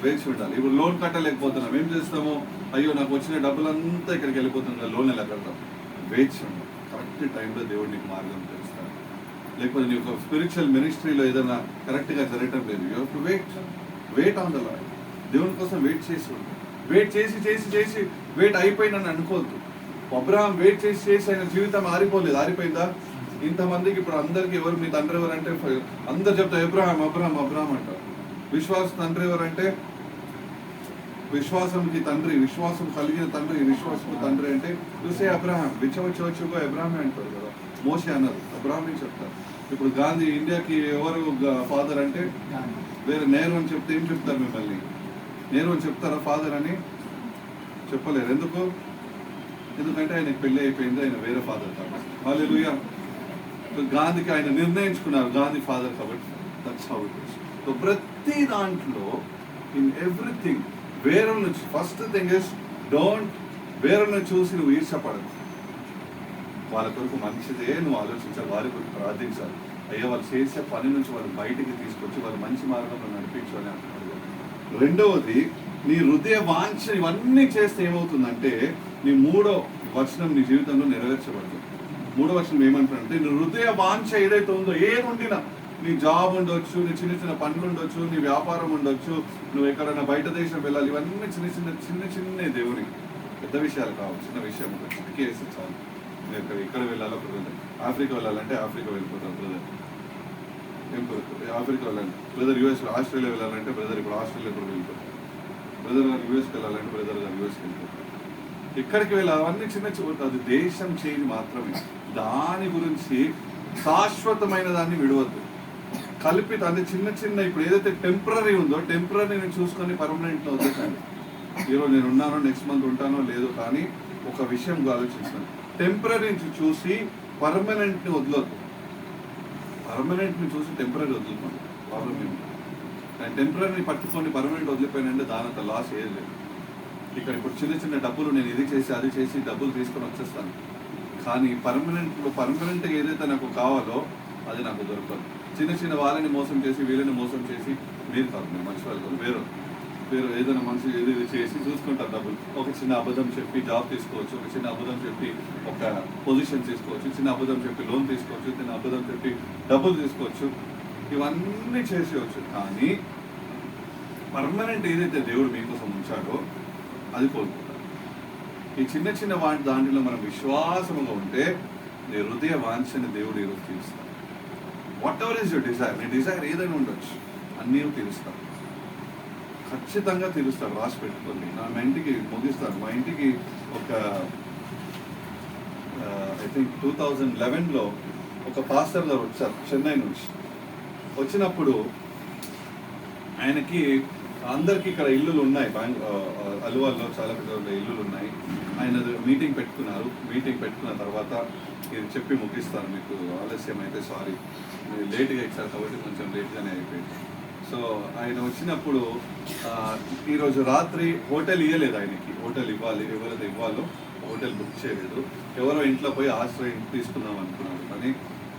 వేచి ఉండాలి. ఇప్పుడు లోన్ కట్టలేకపోతున్నాం, ఏం చేస్తాము? అయ్యో నాకు వచ్చిన డబ్బులంతా ఇక్కడికి వెళ్ళిపోతుంది, లోన్ ఎలా కడతాం? వేచి ఉండాలి. కరెక్ట్ టైంలో దేవుడు నీకు మార్గం తెలుస్తాడు. లేకపోతే నీ ఒక స్పిరిచువల్ మినిస్ట్రీలో ఏదైనా కరెక్ట్గా జరగటం లేదు, you have to wait on the Lord. దేవుని కోసం వెయిట్ చేసి ఉండాలి. వెయిట్ చేసి వెయిట్ అయిపోయిందని అనుకోవద్దు. అబ్రహాం వెయిట్ చేసి ఆయన జీవితం ఆరిపోయిందా? ఇంతమందికి ఇప్పుడు అందరికి ఎవరు మీ తండ్రి ఎవరంటే అందరు చెప్తారు అబ్రహాం అంటారు. విశ్వాస తండ్రి ఎవరంటే విశ్వాసంకి తండ్రి, విశ్వాసం కలిగిన తండ్రి, విశ్వాసం తండ్రి అంటే చూసే అబ్రహాం, విచ్చవచ్చుగా అబ్రహామే అంటారు కదా. మోషే అన్నారు, అబ్రహామే చెప్తారు. ఇప్పుడు గాంధీ ఇండియాకి ఎవరు ఫాదర్ అంటే వేరే నెహ్రూ అని చెప్తే ఏం చెప్తారు? మిమ్మల్ని నెహ్రూ అని చెప్తారా ఫాదర్ అని? చెప్పలేరు. ఎందుకంటే ఆయనకు పెళ్లి అయిపోయింది, ఆయన వేరే ఫాదర్ కాబట్టి. హల్లెలూయా. గాంధీకి ఆయన నిర్ణయించుకున్నారు, గాంధీ ఫాదర్ కాబట్టి. That's how it is. So ప్రతి దాంట్లో ఇన్ ఎవ్రీథింగ్ వేరే నుంచి ఫస్ట్ థింగ్ ఇస్ డోంట్ వేరే చూసి నువ్వు ఈర్షపడదు. వాళ్ళ కొరకు మంచిదే నువ్వు ఆలోచించాలి, వారి కొరకు ప్రార్థించాలి. అయ్యా వాళ్ళు చేసే పని నుంచి వాళ్ళు బయటికి తీసుకొచ్చి వాళ్ళు మంచి మార్గంలో నడిపించాలి అంటున్నారు. రెండవది, నీ హృదయ వాంఛ ఇవన్నీ చేస్తే ఏమవుతుందంటే నీ 3వ వచనం నీ జీవితంలో నెరవేర్చబడుతుంది. 3వ వచనం ఏమంటారంటే నీ హృదయ వాంఛ ఏదైతే ఉందో, ఏది ఉండినా, నీ జాబ్ ఉండొచ్చు, నీ చిన్న పనులు ఉండొచ్చు, నీ వ్యాపారం ఉండొచ్చు, నువ్వు ఎక్కడైనా బయట దేశం వెళ్ళాలి, ఇవన్నీ చిన్న దేవుని పెద్ద విషయాలు కావచ్చు. చిన్న విషయం ఉండొచ్చు, కేసు చాలు. నువ్వు ఎక్కడ వెళ్ళాలో బ్రదర్, ఆఫ్రికా వెళ్ళాలంటే ఆఫ్రికా వెళ్ళిపోతావు బ్రదర్. ఏం కొరకు ఆఫ్రికా వెళ్ళాలి బ్రదర్. యూఎస్ ఆస్ట్రేలియా వెళ్ళాలంటే బ్రదర్ ఇప్పుడు ఆస్ట్రేలియా కూడా వెళ్ళిపోతావు. బ్రదర్ గారు యూఎస్కి వెళ్ళాలంటే బ్రదర్ గారు యూఎస్కి వెళ్ళిపోతారు. ఎక్కడికి వెళ్ళాలి అవన్నీ చిన్న అది దేశం చేంజ్ మాత్రమే. దాని గురించి శాశ్వతమైన దాన్ని విడవద్దు. కల్పిత అంటే చిన్న ఇప్పుడు ఏదైతే టెంపరీ ఉందో టెంపరీని చూసుకొని పర్మనెంట్ వదిలేకండి. ఈరోజు నేను ఉన్నానో నెక్స్ట్ మంత్ ఉంటానో లేదో, కానీ ఒక విషయం ఆలోచించాను. టెంపరీని చూసి పర్మనెంట్ని వదలొద్దు. పర్మనెంట్ని చూసి టెంపరీ వదులుకోండి, ప్రాబ్లం ఏమి. కానీ టెంపరీని పట్టుకొని పర్మనెంట్ వదిలిపోయినంటే దానంత లాస్ ఏది లేదు. ఇక్కడ ఇప్పుడు చిన్న చిన్న డబ్బులు నేను ఇది చేసి అది చేసి డబ్బులు తీసుకొని వచ్చేస్తాను, కానీ పర్మనెంట్గా ఏదైతే నాకు కావాలో అది నాకు దొరకదు. చిన్న చిన్న వాళ్ళని మోసం చేసి వీళ్ళని మోసం చేసి, మీరు కాదు, మీరు మంచి వాళ్ళు కాదు, వేరు ఏదైనా మంచి ఏది చేసి చూసుకుంటారు డబ్బులు. ఒక చిన్న అబద్ధం చెప్పి జాబ్ తీసుకోవచ్చు, ఒక చిన్న అబద్ధం చెప్పి ఒక పొజిషన్ తీసుకోవచ్చు, చిన్న అబద్ధం చెప్పి లోన్ తీసుకోవచ్చు, చిన్న అబద్ధం చెప్పి డబ్బులు తీసుకోవచ్చు, ఇవన్నీ చేసేయచ్చు. కానీ పర్మనెంట్ ఏదైతే దేవుడు మీకోసం ఉంచాడో అది కోల్పోతారు. ఈ చిన్న చిన్న దాంట్లో మనం విశ్వాసముగా ఉంటే నీ హృదయ వాంఛని దేవుడు ఈరోజు తీరుస్తాడు. What ever is your desire, నీ డిజైర్ ఏదైనా ఉండొచ్చు, అన్నీ తీరుస్తాడు, ఖచ్చితంగా తీరుస్తాడు. రాసి పెట్టుకోండి. మా ఇంటికి ముగిస్తాను. మా ఇంటికి ఒక ఐ థింక్ 2011లో ఒక పాస్టర్ గారు వచ్చారు చెన్నై నుంచి. వచ్చినప్పుడు ఆయనకి అందరికీ ఇక్కడ ఇల్లులు ఉన్నాయి, అలువాల్లో చాలా పెద్ద ఇల్లులు ఉన్నాయి. ఆయన మీటింగ్ పెట్టుకున్నారు. మీటింగ్ పెట్టుకున్న తర్వాత ఇది చెప్పి ముగిస్తాను, మీకు ఆలస్యం అయితే సారీ, లేట్గా ఇచ్చారు కాబట్టి కొంచెం లేట్గానే అయిపోయింది. సో ఆయన వచ్చినప్పుడు ఈరోజు రాత్రి హోటల్ ఇవ్వలేదు ఆయనకి. హోటల్ ఇవ్వాలి, ఎవరైతే ఇవ్వాలో హోటల్ బుక్ చేయలేదు. ఎవరో ఇంట్లో పోయి ఆశ్రయం తీసుకుందాం అనుకున్నారు. కానీ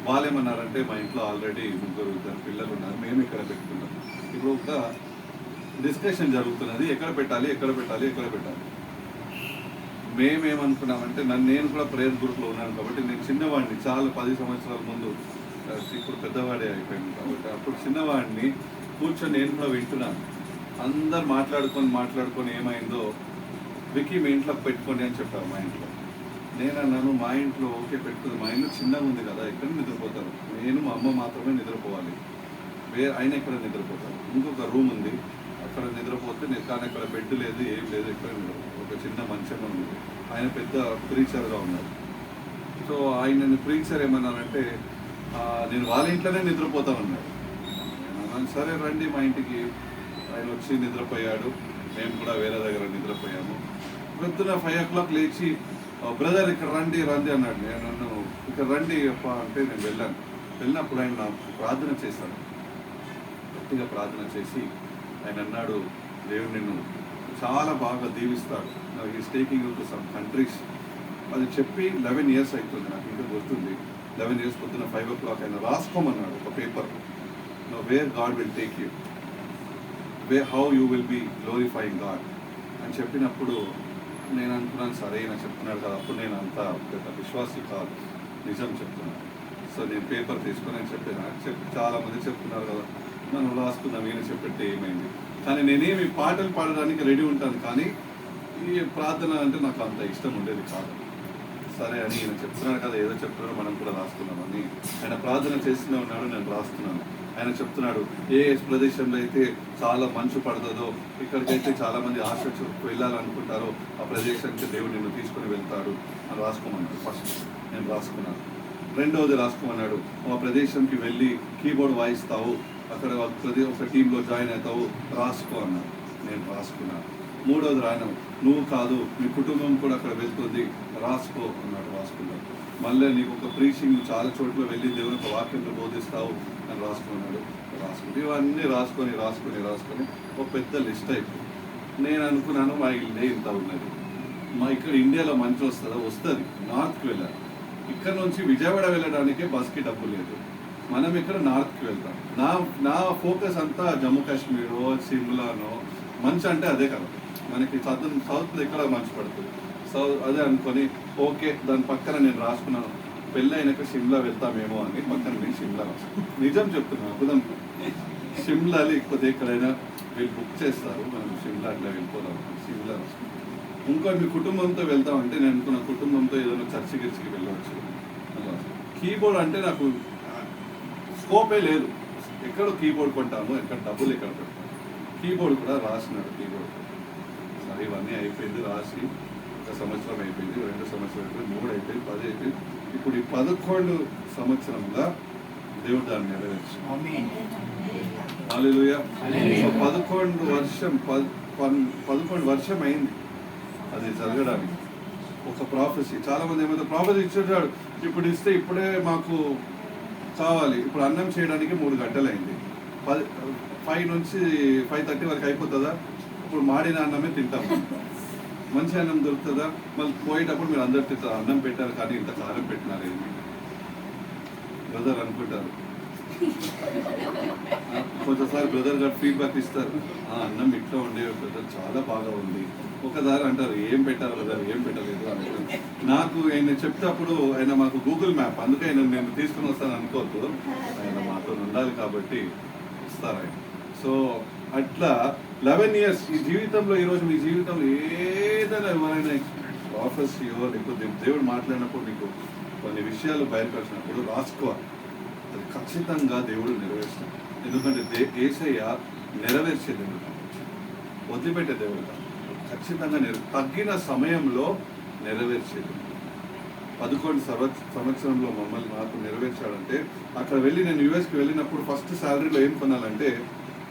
వాళ్ళేమన్నారంటే మా ఇంట్లో ఆల్రెడీ 2 పిల్లలు ఉన్నారు, మేము ఇక్కడ పెట్టుకున్నాం. ఇప్పుడు ఒక డిస్కషన్ జరుగుతున్నది, ఎక్కడ పెట్టాలి. మేమేమనుకున్నామంటే నేను కూడా ప్రేయర్ గ్రూప్లో ఉన్నాను కాబట్టి నేను చిన్నవాడిని, చాలా 10 సంవత్సరాల ముందు, ఇప్పుడు పెద్దవాడే అయిపోయింది కాబట్టి అప్పుడు చిన్నవాడిని కూర్చొని నేను కూడా వింటున్నాను. అందరు మాట్లాడుకొని ఏమైందో, వికీ మీ ఇంట్లో పెట్టుకోండి అని చెప్పారు. మా ఇంట్లో నేను అన్నాను, మా ఇంట్లో ఓకే పెట్టుకుంది, మా ఇంట్లో చిన్నగా ఉంది కదా, ఎక్కడ నిద్రపోతారు, నేను మా అమ్మ మాత్రమే నిద్రపోవాలి, ఆయన ఎక్కడ నిద్రపోతారు, ఇంకొక రూమ్ ఉంది అక్కడ నిద్రపోతే కానీ అక్కడ బెడ్ లేదు, ఏం లేదు, ఎక్కడ ఒక చిన్న మంచం ఉంది. ఆయన పెద్ద ప్రీచర్గా ఉన్నారు. సో ఆయన ప్రీచర్ ఏమన్నారంటే నేను వాళ్ళ ఇంట్లోనే నిద్రపోతామన్నాడు. నేను సరే రండి మా ఇంటికి. ఆయన వచ్చి నిద్రపోయాడు, మేము కూడా వేరే దగ్గర నిద్రపోయాము. పొద్దున 5 o'clock లేచి బ్రదర్ ఇక్కడ రండి అన్నాడు. నేను నన్ను ఇక్కడ రండి అప్ప అంటే నేను వెళ్ళినప్పుడు ఆయన నాకు ప్రార్థన చేశాడు. గట్టిగా ప్రార్థన చేసి ఆయన అన్నాడు, దేవుడు నిన్ను చాలా బాగా దీవిస్తాడు, is taking you to some countries. అది చెప్పి 11 years అవుతుంది, నాకు ఇంకా గుర్తుంది. 11 years పొద్దున 5 o'clock ఆయన రాసుకోమన్నాడు ఒక paper, where God will take you, how you will be glorifying God అని చెప్పినప్పుడు నేను అనుకున్నాను, సరే ఆయన చెప్తున్నాడు కదా. అప్పుడు నేను అంత పెద్ద విశ్వాసి కాదు, నిజం చెప్తున్నాను. సో నేను పేపర్ తీసుకొని నేను చెప్పి చాలామంది చెప్తున్నారు కదా, మనం రాసుకుందాం, ఈయన చెప్పితే ఏమైంది. కానీ నేనేమి పాటలు పాడడానికి రెడీ ఉంటాను, కానీ ఈ ప్రార్థన అంటే నాకు అంత ఇష్టం ఉండేది కాదు. సరే అని ఈయన చెప్తున్నాడు కదా, ఏదో చెప్తున్నాడో మనం కూడా రాసుకున్నామని ఆయన ప్రార్థన చేస్తూనే ఉన్నాడు, నేను రాస్తున్నాను. ఆయన చెప్తున్నాడు, ఏ ప్రదేశంలో అయితే చాలా మంచు పడుతుందో, ఇక్కడికైతే చాలామంది ఆశ వెళ్ళాలనుకుంటారో ఆ ప్రదేశానికి దేవుడు నిన్ను తీసుకుని వెళ్తాడు అని రాసుకోమన్నాడు. ఫస్ట్ నేను రాసుకున్నాను. రెండవది రాసుకోమన్నాడు, ఆ ప్రదేశంకి వెళ్ళి కీబోర్డ్ వాయిస్తావు, అక్కడ ఒక టీంలో జాయిన్ అవుతావు, రాసుకో అన్నాడు. నేను రాసుకున్నాను. మూడవది రాయను, నువ్వు కాదు నీ కుటుంబం కూడా అక్కడ వెళ్తుంది, రాసుకో అన్నాడు. రాసుకున్నాడు. మళ్ళీ నీకు ఒక ప్రీచింగ్ చాలా చోట్ల వెళ్ళి దేవుని ఒక వాక్యంలో బోధిస్తావు అని రాసుకున్నాడు. ఇవన్నీ రాసుకొని ఒక పెద్ద లిస్ట్ అయిపోయింది. నేను అనుకున్నాను, మా ఇల్లే ఇంత ఉన్నది, మా ఇక్కడ ఇండియాలో మంచి వస్తుంది, నార్త్కి వెళ్ళాలి. ఇక్కడ నుంచి విజయవాడ వెళ్ళడానికే బస్కి డబ్బు లేదు, మనం ఇక్కడ నార్త్కి వెళ్తాం. నా ఫోకస్ అంతా జమ్మూ కాశ్మీర్, సిమ్లానో, మంచు అంటే అదే కదా మనకి. సౌత్లో ఎక్కడ మంచు పడుతుంది, అదే అనుకొని ఓకే దాని పక్కన నేను రాసుకున్నాను, పెళ్ళి అయినాక సిమ్లా వెళ్తామేమో అని పక్కన నేను సిమ్లా రాసుకున్నాను. నిజం చెప్తున్నాను, అబద్ధం. సిమ్లా లేకపోతే ఎక్కడైనా వీళ్ళు బుక్ చేస్తారు, మనం సిమ్లా అట్లా వెళ్ళిపోదాం, సిమ్లా రాసుకున్నాం. ఇంకోటి మీ కుటుంబంతో వెళ్తామంటే నేను అనుకున్న కుటుంబంతో ఏదైనా చర్చికి వెళ్ళవచ్చు. కీబోర్డ్ అంటే నాకు స్కోపే లేదు, ఎక్కడ కీబోర్డ్ కొంటాము, ఎక్కడ డబ్బులు ఎక్కడ పెడతాము. కీబోర్డ్ కూడా రాసినాడు, కీబోర్డ్. సరే ఇవన్నీ అయిపోయింది, రాసి 1 సంవత్సరం అయిపోయింది, 2 సంవత్సరం అయిపోయింది, 3 అయిపోయింది, 10 అయిపోయింది. ఇప్పుడు ఈ 11 సంవత్సరంగా దేవుడు దాన్ని నెరవేర్చు. హల్లెలూయా. 11 వర్షం అయింది అది జరగడానికి. ఒక ప్రాఫెసీ, చాలా మంది ఏమైతే ప్రాఫెసీ ఇచ్చాడు, ఇప్పుడు ఇస్తే ఇప్పుడే మాకు కావాలి. ఇప్పుడు అన్నం చేయడానికి 3 గంటలు అయింది, 5 నుంచి 5:30 వరకు అయిపోతుందా? ఇప్పుడు మాడిన అన్నమే తింటాము. మంచి అన్నం దొరుకుతుందా? మళ్ళీ పోయేటప్పుడు మీరు అందరు తింటారు, అన్నం పెట్టారు కానీ ఇంత కారం పెట్టినారు ఏంటి బ్రదర్ అనుకుంటారు. కొంచెంసారి బ్రదర్ గారు ఫీడ్బ్యాక్ ఇస్తారు, అన్నం ఇట్లా ఉండే బ్రదర్ చాలా బాగా ఉంది. ఒకసారి అంటారు ఏం పెట్టారు బ్రదర్, ఏం పెట్టలేదు అంటారు. నాకు ఆయన చెప్తేప్పుడు ఆయన మాకు గూగుల్ మ్యాప్, అందుకే ఆయన నేను తీసుకుని వస్తాను అనుకోవద్దు, ఆయన మాతో ఉండాలి కాబట్టి ఇస్తారు ఆయన. సో అట్లా 11 years ఈ జీవితంలో, ఈరోజు మీ జీవితంలో ఏదైనా ఎవరైనా ప్రాఫెసీయో లేకపోతే దేవుడు మాట్లాడినప్పుడు మీకు కొన్ని విషయాలు బయలుపరిచినప్పుడు రాసుకోవాలి. అది ఖచ్చితంగా దేవుడు నెరవేర్చాడు. ఎందుకంటే యేసయ్య నెరవేర్చే దేవుడు కాబట్టి, వదిలిపెట్టే దేవుడు కాదు. ఖచ్చితంగా తగ్గిన సమయంలో నెరవేర్చేది. 11 సంవత్సరంలో మమ్మల్ని నాకు నెరవేర్చాడంటే, అక్కడ వెళ్ళి నేను యూఎస్కి వెళ్ళినప్పుడు ఫస్ట్ శాలరీలో ఏం కొనాలంటే,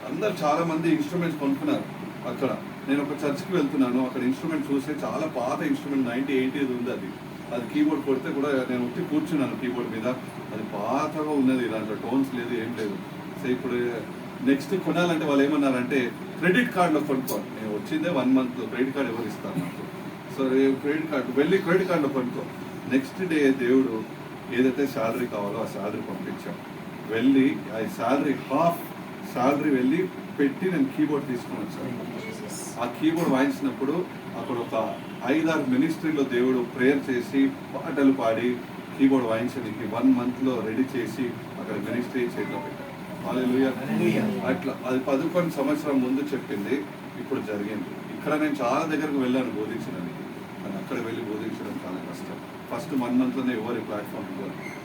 అందరు చాలా మంది ఇన్స్ట్రుమెంట్స్ కొనుక్కున్నారు. అక్కడ నేను ఒక చర్చ్కి వెళ్తున్నాను, అక్కడ ఇన్స్ట్రుమెంట్ చూస్తే చాలా పాత ఇన్స్ట్రుమెంట్ 90-80 ఉంది. అది కీబోర్డ్ కొడితే కూడా నేను వచ్చి కూర్చున్నాను కీబోర్డ్ మీద, అది పాతగా ఉన్నది, దాంట్లో టోన్స్ లేదు, ఏం లేదు. సో ఇప్పుడు నెక్స్ట్ కొనాలంటే వాళ్ళు ఏమన్నారంటే క్రెడిట్ కార్డులో కొనుక్కోవాలి. నేను వచ్చిందే 1 month క్రెడిట్ కార్డు ఎవరు ఇస్తారు నాకు? సో క్రెడిట్ కార్డు వెళ్ళి క్రెడిట్ కార్డులో కొనుక్కో. నెక్స్ట్ డే దేవుడు ఏదైతే శాలరీ కావాలో ఆ శాలరీ పంపించాం. వెళ్ళి ఆ శాలరీ హాఫ్ శాలరీ వెళ్ళి పెట్టి నేను కీబోర్డ్ తీసుకొని వచ్చాను. ఆ కీబోర్డ్ వాయించినప్పుడు అక్కడ ఒక 5-6 మినిస్ట్రీలో దేవుడు ప్రేయర్ చేసి పాటలు పాడి కీబోర్డ్ వాయించడానికి 1 monthలో రెడీ చేసి అక్కడ మినిస్ట్రీ చేతిలో పెట్టారు. హల్లెలూయా. అట్లా అది 11 సంవత్సరం ముందు చెప్పింది, ఇప్పుడు జరిగింది. ఇక్కడ నేను చాలా దగ్గరకు వెళ్ళాను బోధించడానికి, కానీ అక్కడ వెళ్ళి బోధించడం చాలా కష్టం. ఫస్ట్ 1 monthలోనే ఎవరి ప్లాట్ఫామ్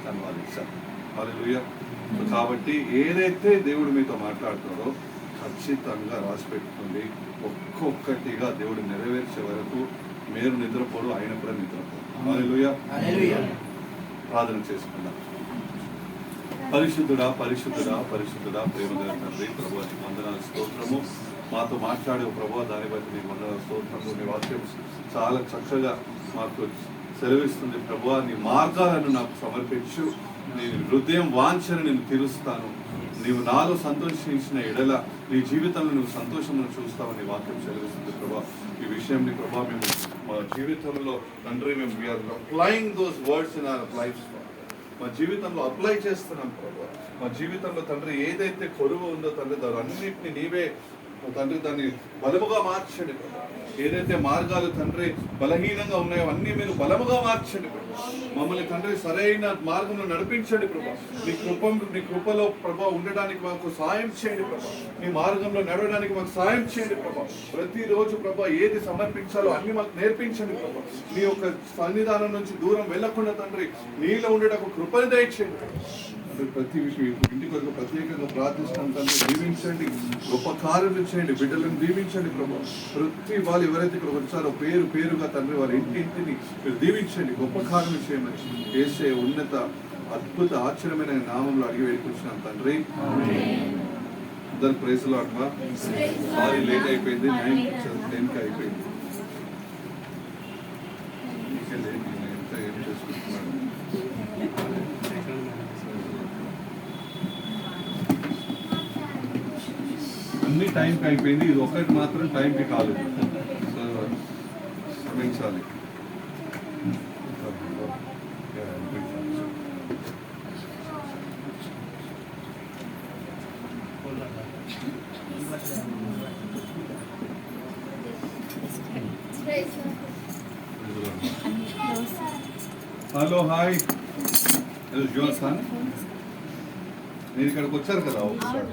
కానీ వాళ్ళు ఇచ్చారు. హల్లెలూయా. కాబట్టి ఏదైతే దేవుడు మీతో మాట్లాడుతారో ఖచ్చితంగా రాసి పెట్టుకోండి. ఒక్కొక్కటిగా దేవుడు నెరవేర్చే వరకు మీరు నిద్రపోడు, ఆయన కూడా నిద్రపోడు. హల్లెలూయా. ప్రార్థన చేసుకుందాం. పరిశుద్ధుడా పరిశుద్ధుడా పరిశుద్ధుడా ప్రేమగల తండ్రి, ప్రభువా నీకు వందనాలు, స్తోత్రము. మాతో మాట్లాడే ప్రభువా, దాన్ని బట్టి నీకు వందనాలు, స్తోత్రము. నీ వాక్యం చాలా చక్కగా మాకు సెలవిస్తుంది ప్రభువా. నీ మార్గాలను నాకు సమర్పించు, నీ హృదయం వాంఛను నేను తీరుస్తాను. నీవు నాలో సంతోషించిన ఎడల నీ జీవితంలో నువ్వు సంతోషమును చూస్తావని వాక్యం సెలవిస్తుంది ప్రభా. ఈ విషయంని ప్రభా మేము మా జీవితంలో తండ్రి మేము we are applying those words in our life. మా జీవితంలో అప్లై చేస్తున్నాం ప్రభా. మా జీవితంలో తండ్రి ఏదైతే కొరువు ఉందో తండ్రి దాని అన్నింటినీ నీవే తండ్రి దాన్ని బలముగా మార్చండి ప్రభా. ఏదైతే మార్గాలు తండ్రి బలహీనంగా ఉన్నాయో అన్నీ మీరు బలముగా మార్చండి ప్రభా. మమ్మల్ని తండ్రి సరైన మార్గంలో నడిపించండి ప్రభా. నీ కృపలో ప్రభా ఉండడానికి మాకు సాయం చేయండి ప్రభా. నీ మార్గంలో నడవడానికి మాకు సాయం చేయండి ప్రభా. ప్రతిరోజు ప్రభా ఏది సమర్పించాలో అన్ని మాకు నేర్పించండి ప్రభా. నీ యొక్క సన్నిధానం నుంచి దూరం వెళ్ళకుండా తండ్రి నీలో ఉండేటప్పుడు కృపను దయచేయండి ప్రభా. ప్రతి విషయం ఇంటి కొరకు ప్రత్యేకంగా ప్రార్థిస్తాం తండ్రి, దీవించండి, గొప్ప కార్యాలు చేయండి, బిడ్డలను దీవించండి ప్రభా. ప్రతి వాళ్ళు ఎవరైతే ఇక్కడ వచ్చారో పేరుగా తండ్రి వారి ఇంటిని మీరు దీవించండి, గొప్ప కార్యాలు చేయమని చేసే ఉన్నత అద్భుత ఆశ్చర్యమైన నామంలో అడిగి వేడుకుంటున్నాం తండ్రి. అందరు ప్రైజ్ లార్డ్. సారీ లేట్ అయిపోయింది, 9:10 అయిపోయింది. ఏం చేసుకుంటున్నాను అన్ని టైంకి అయిపోయింది, ఇది ఒకటి మాత్రం టైంకి కాలేదు. క్షమించాలి. Hello hi, your son. మీరు ఇక్కడికి వచ్చారు కదా ఒకసారి.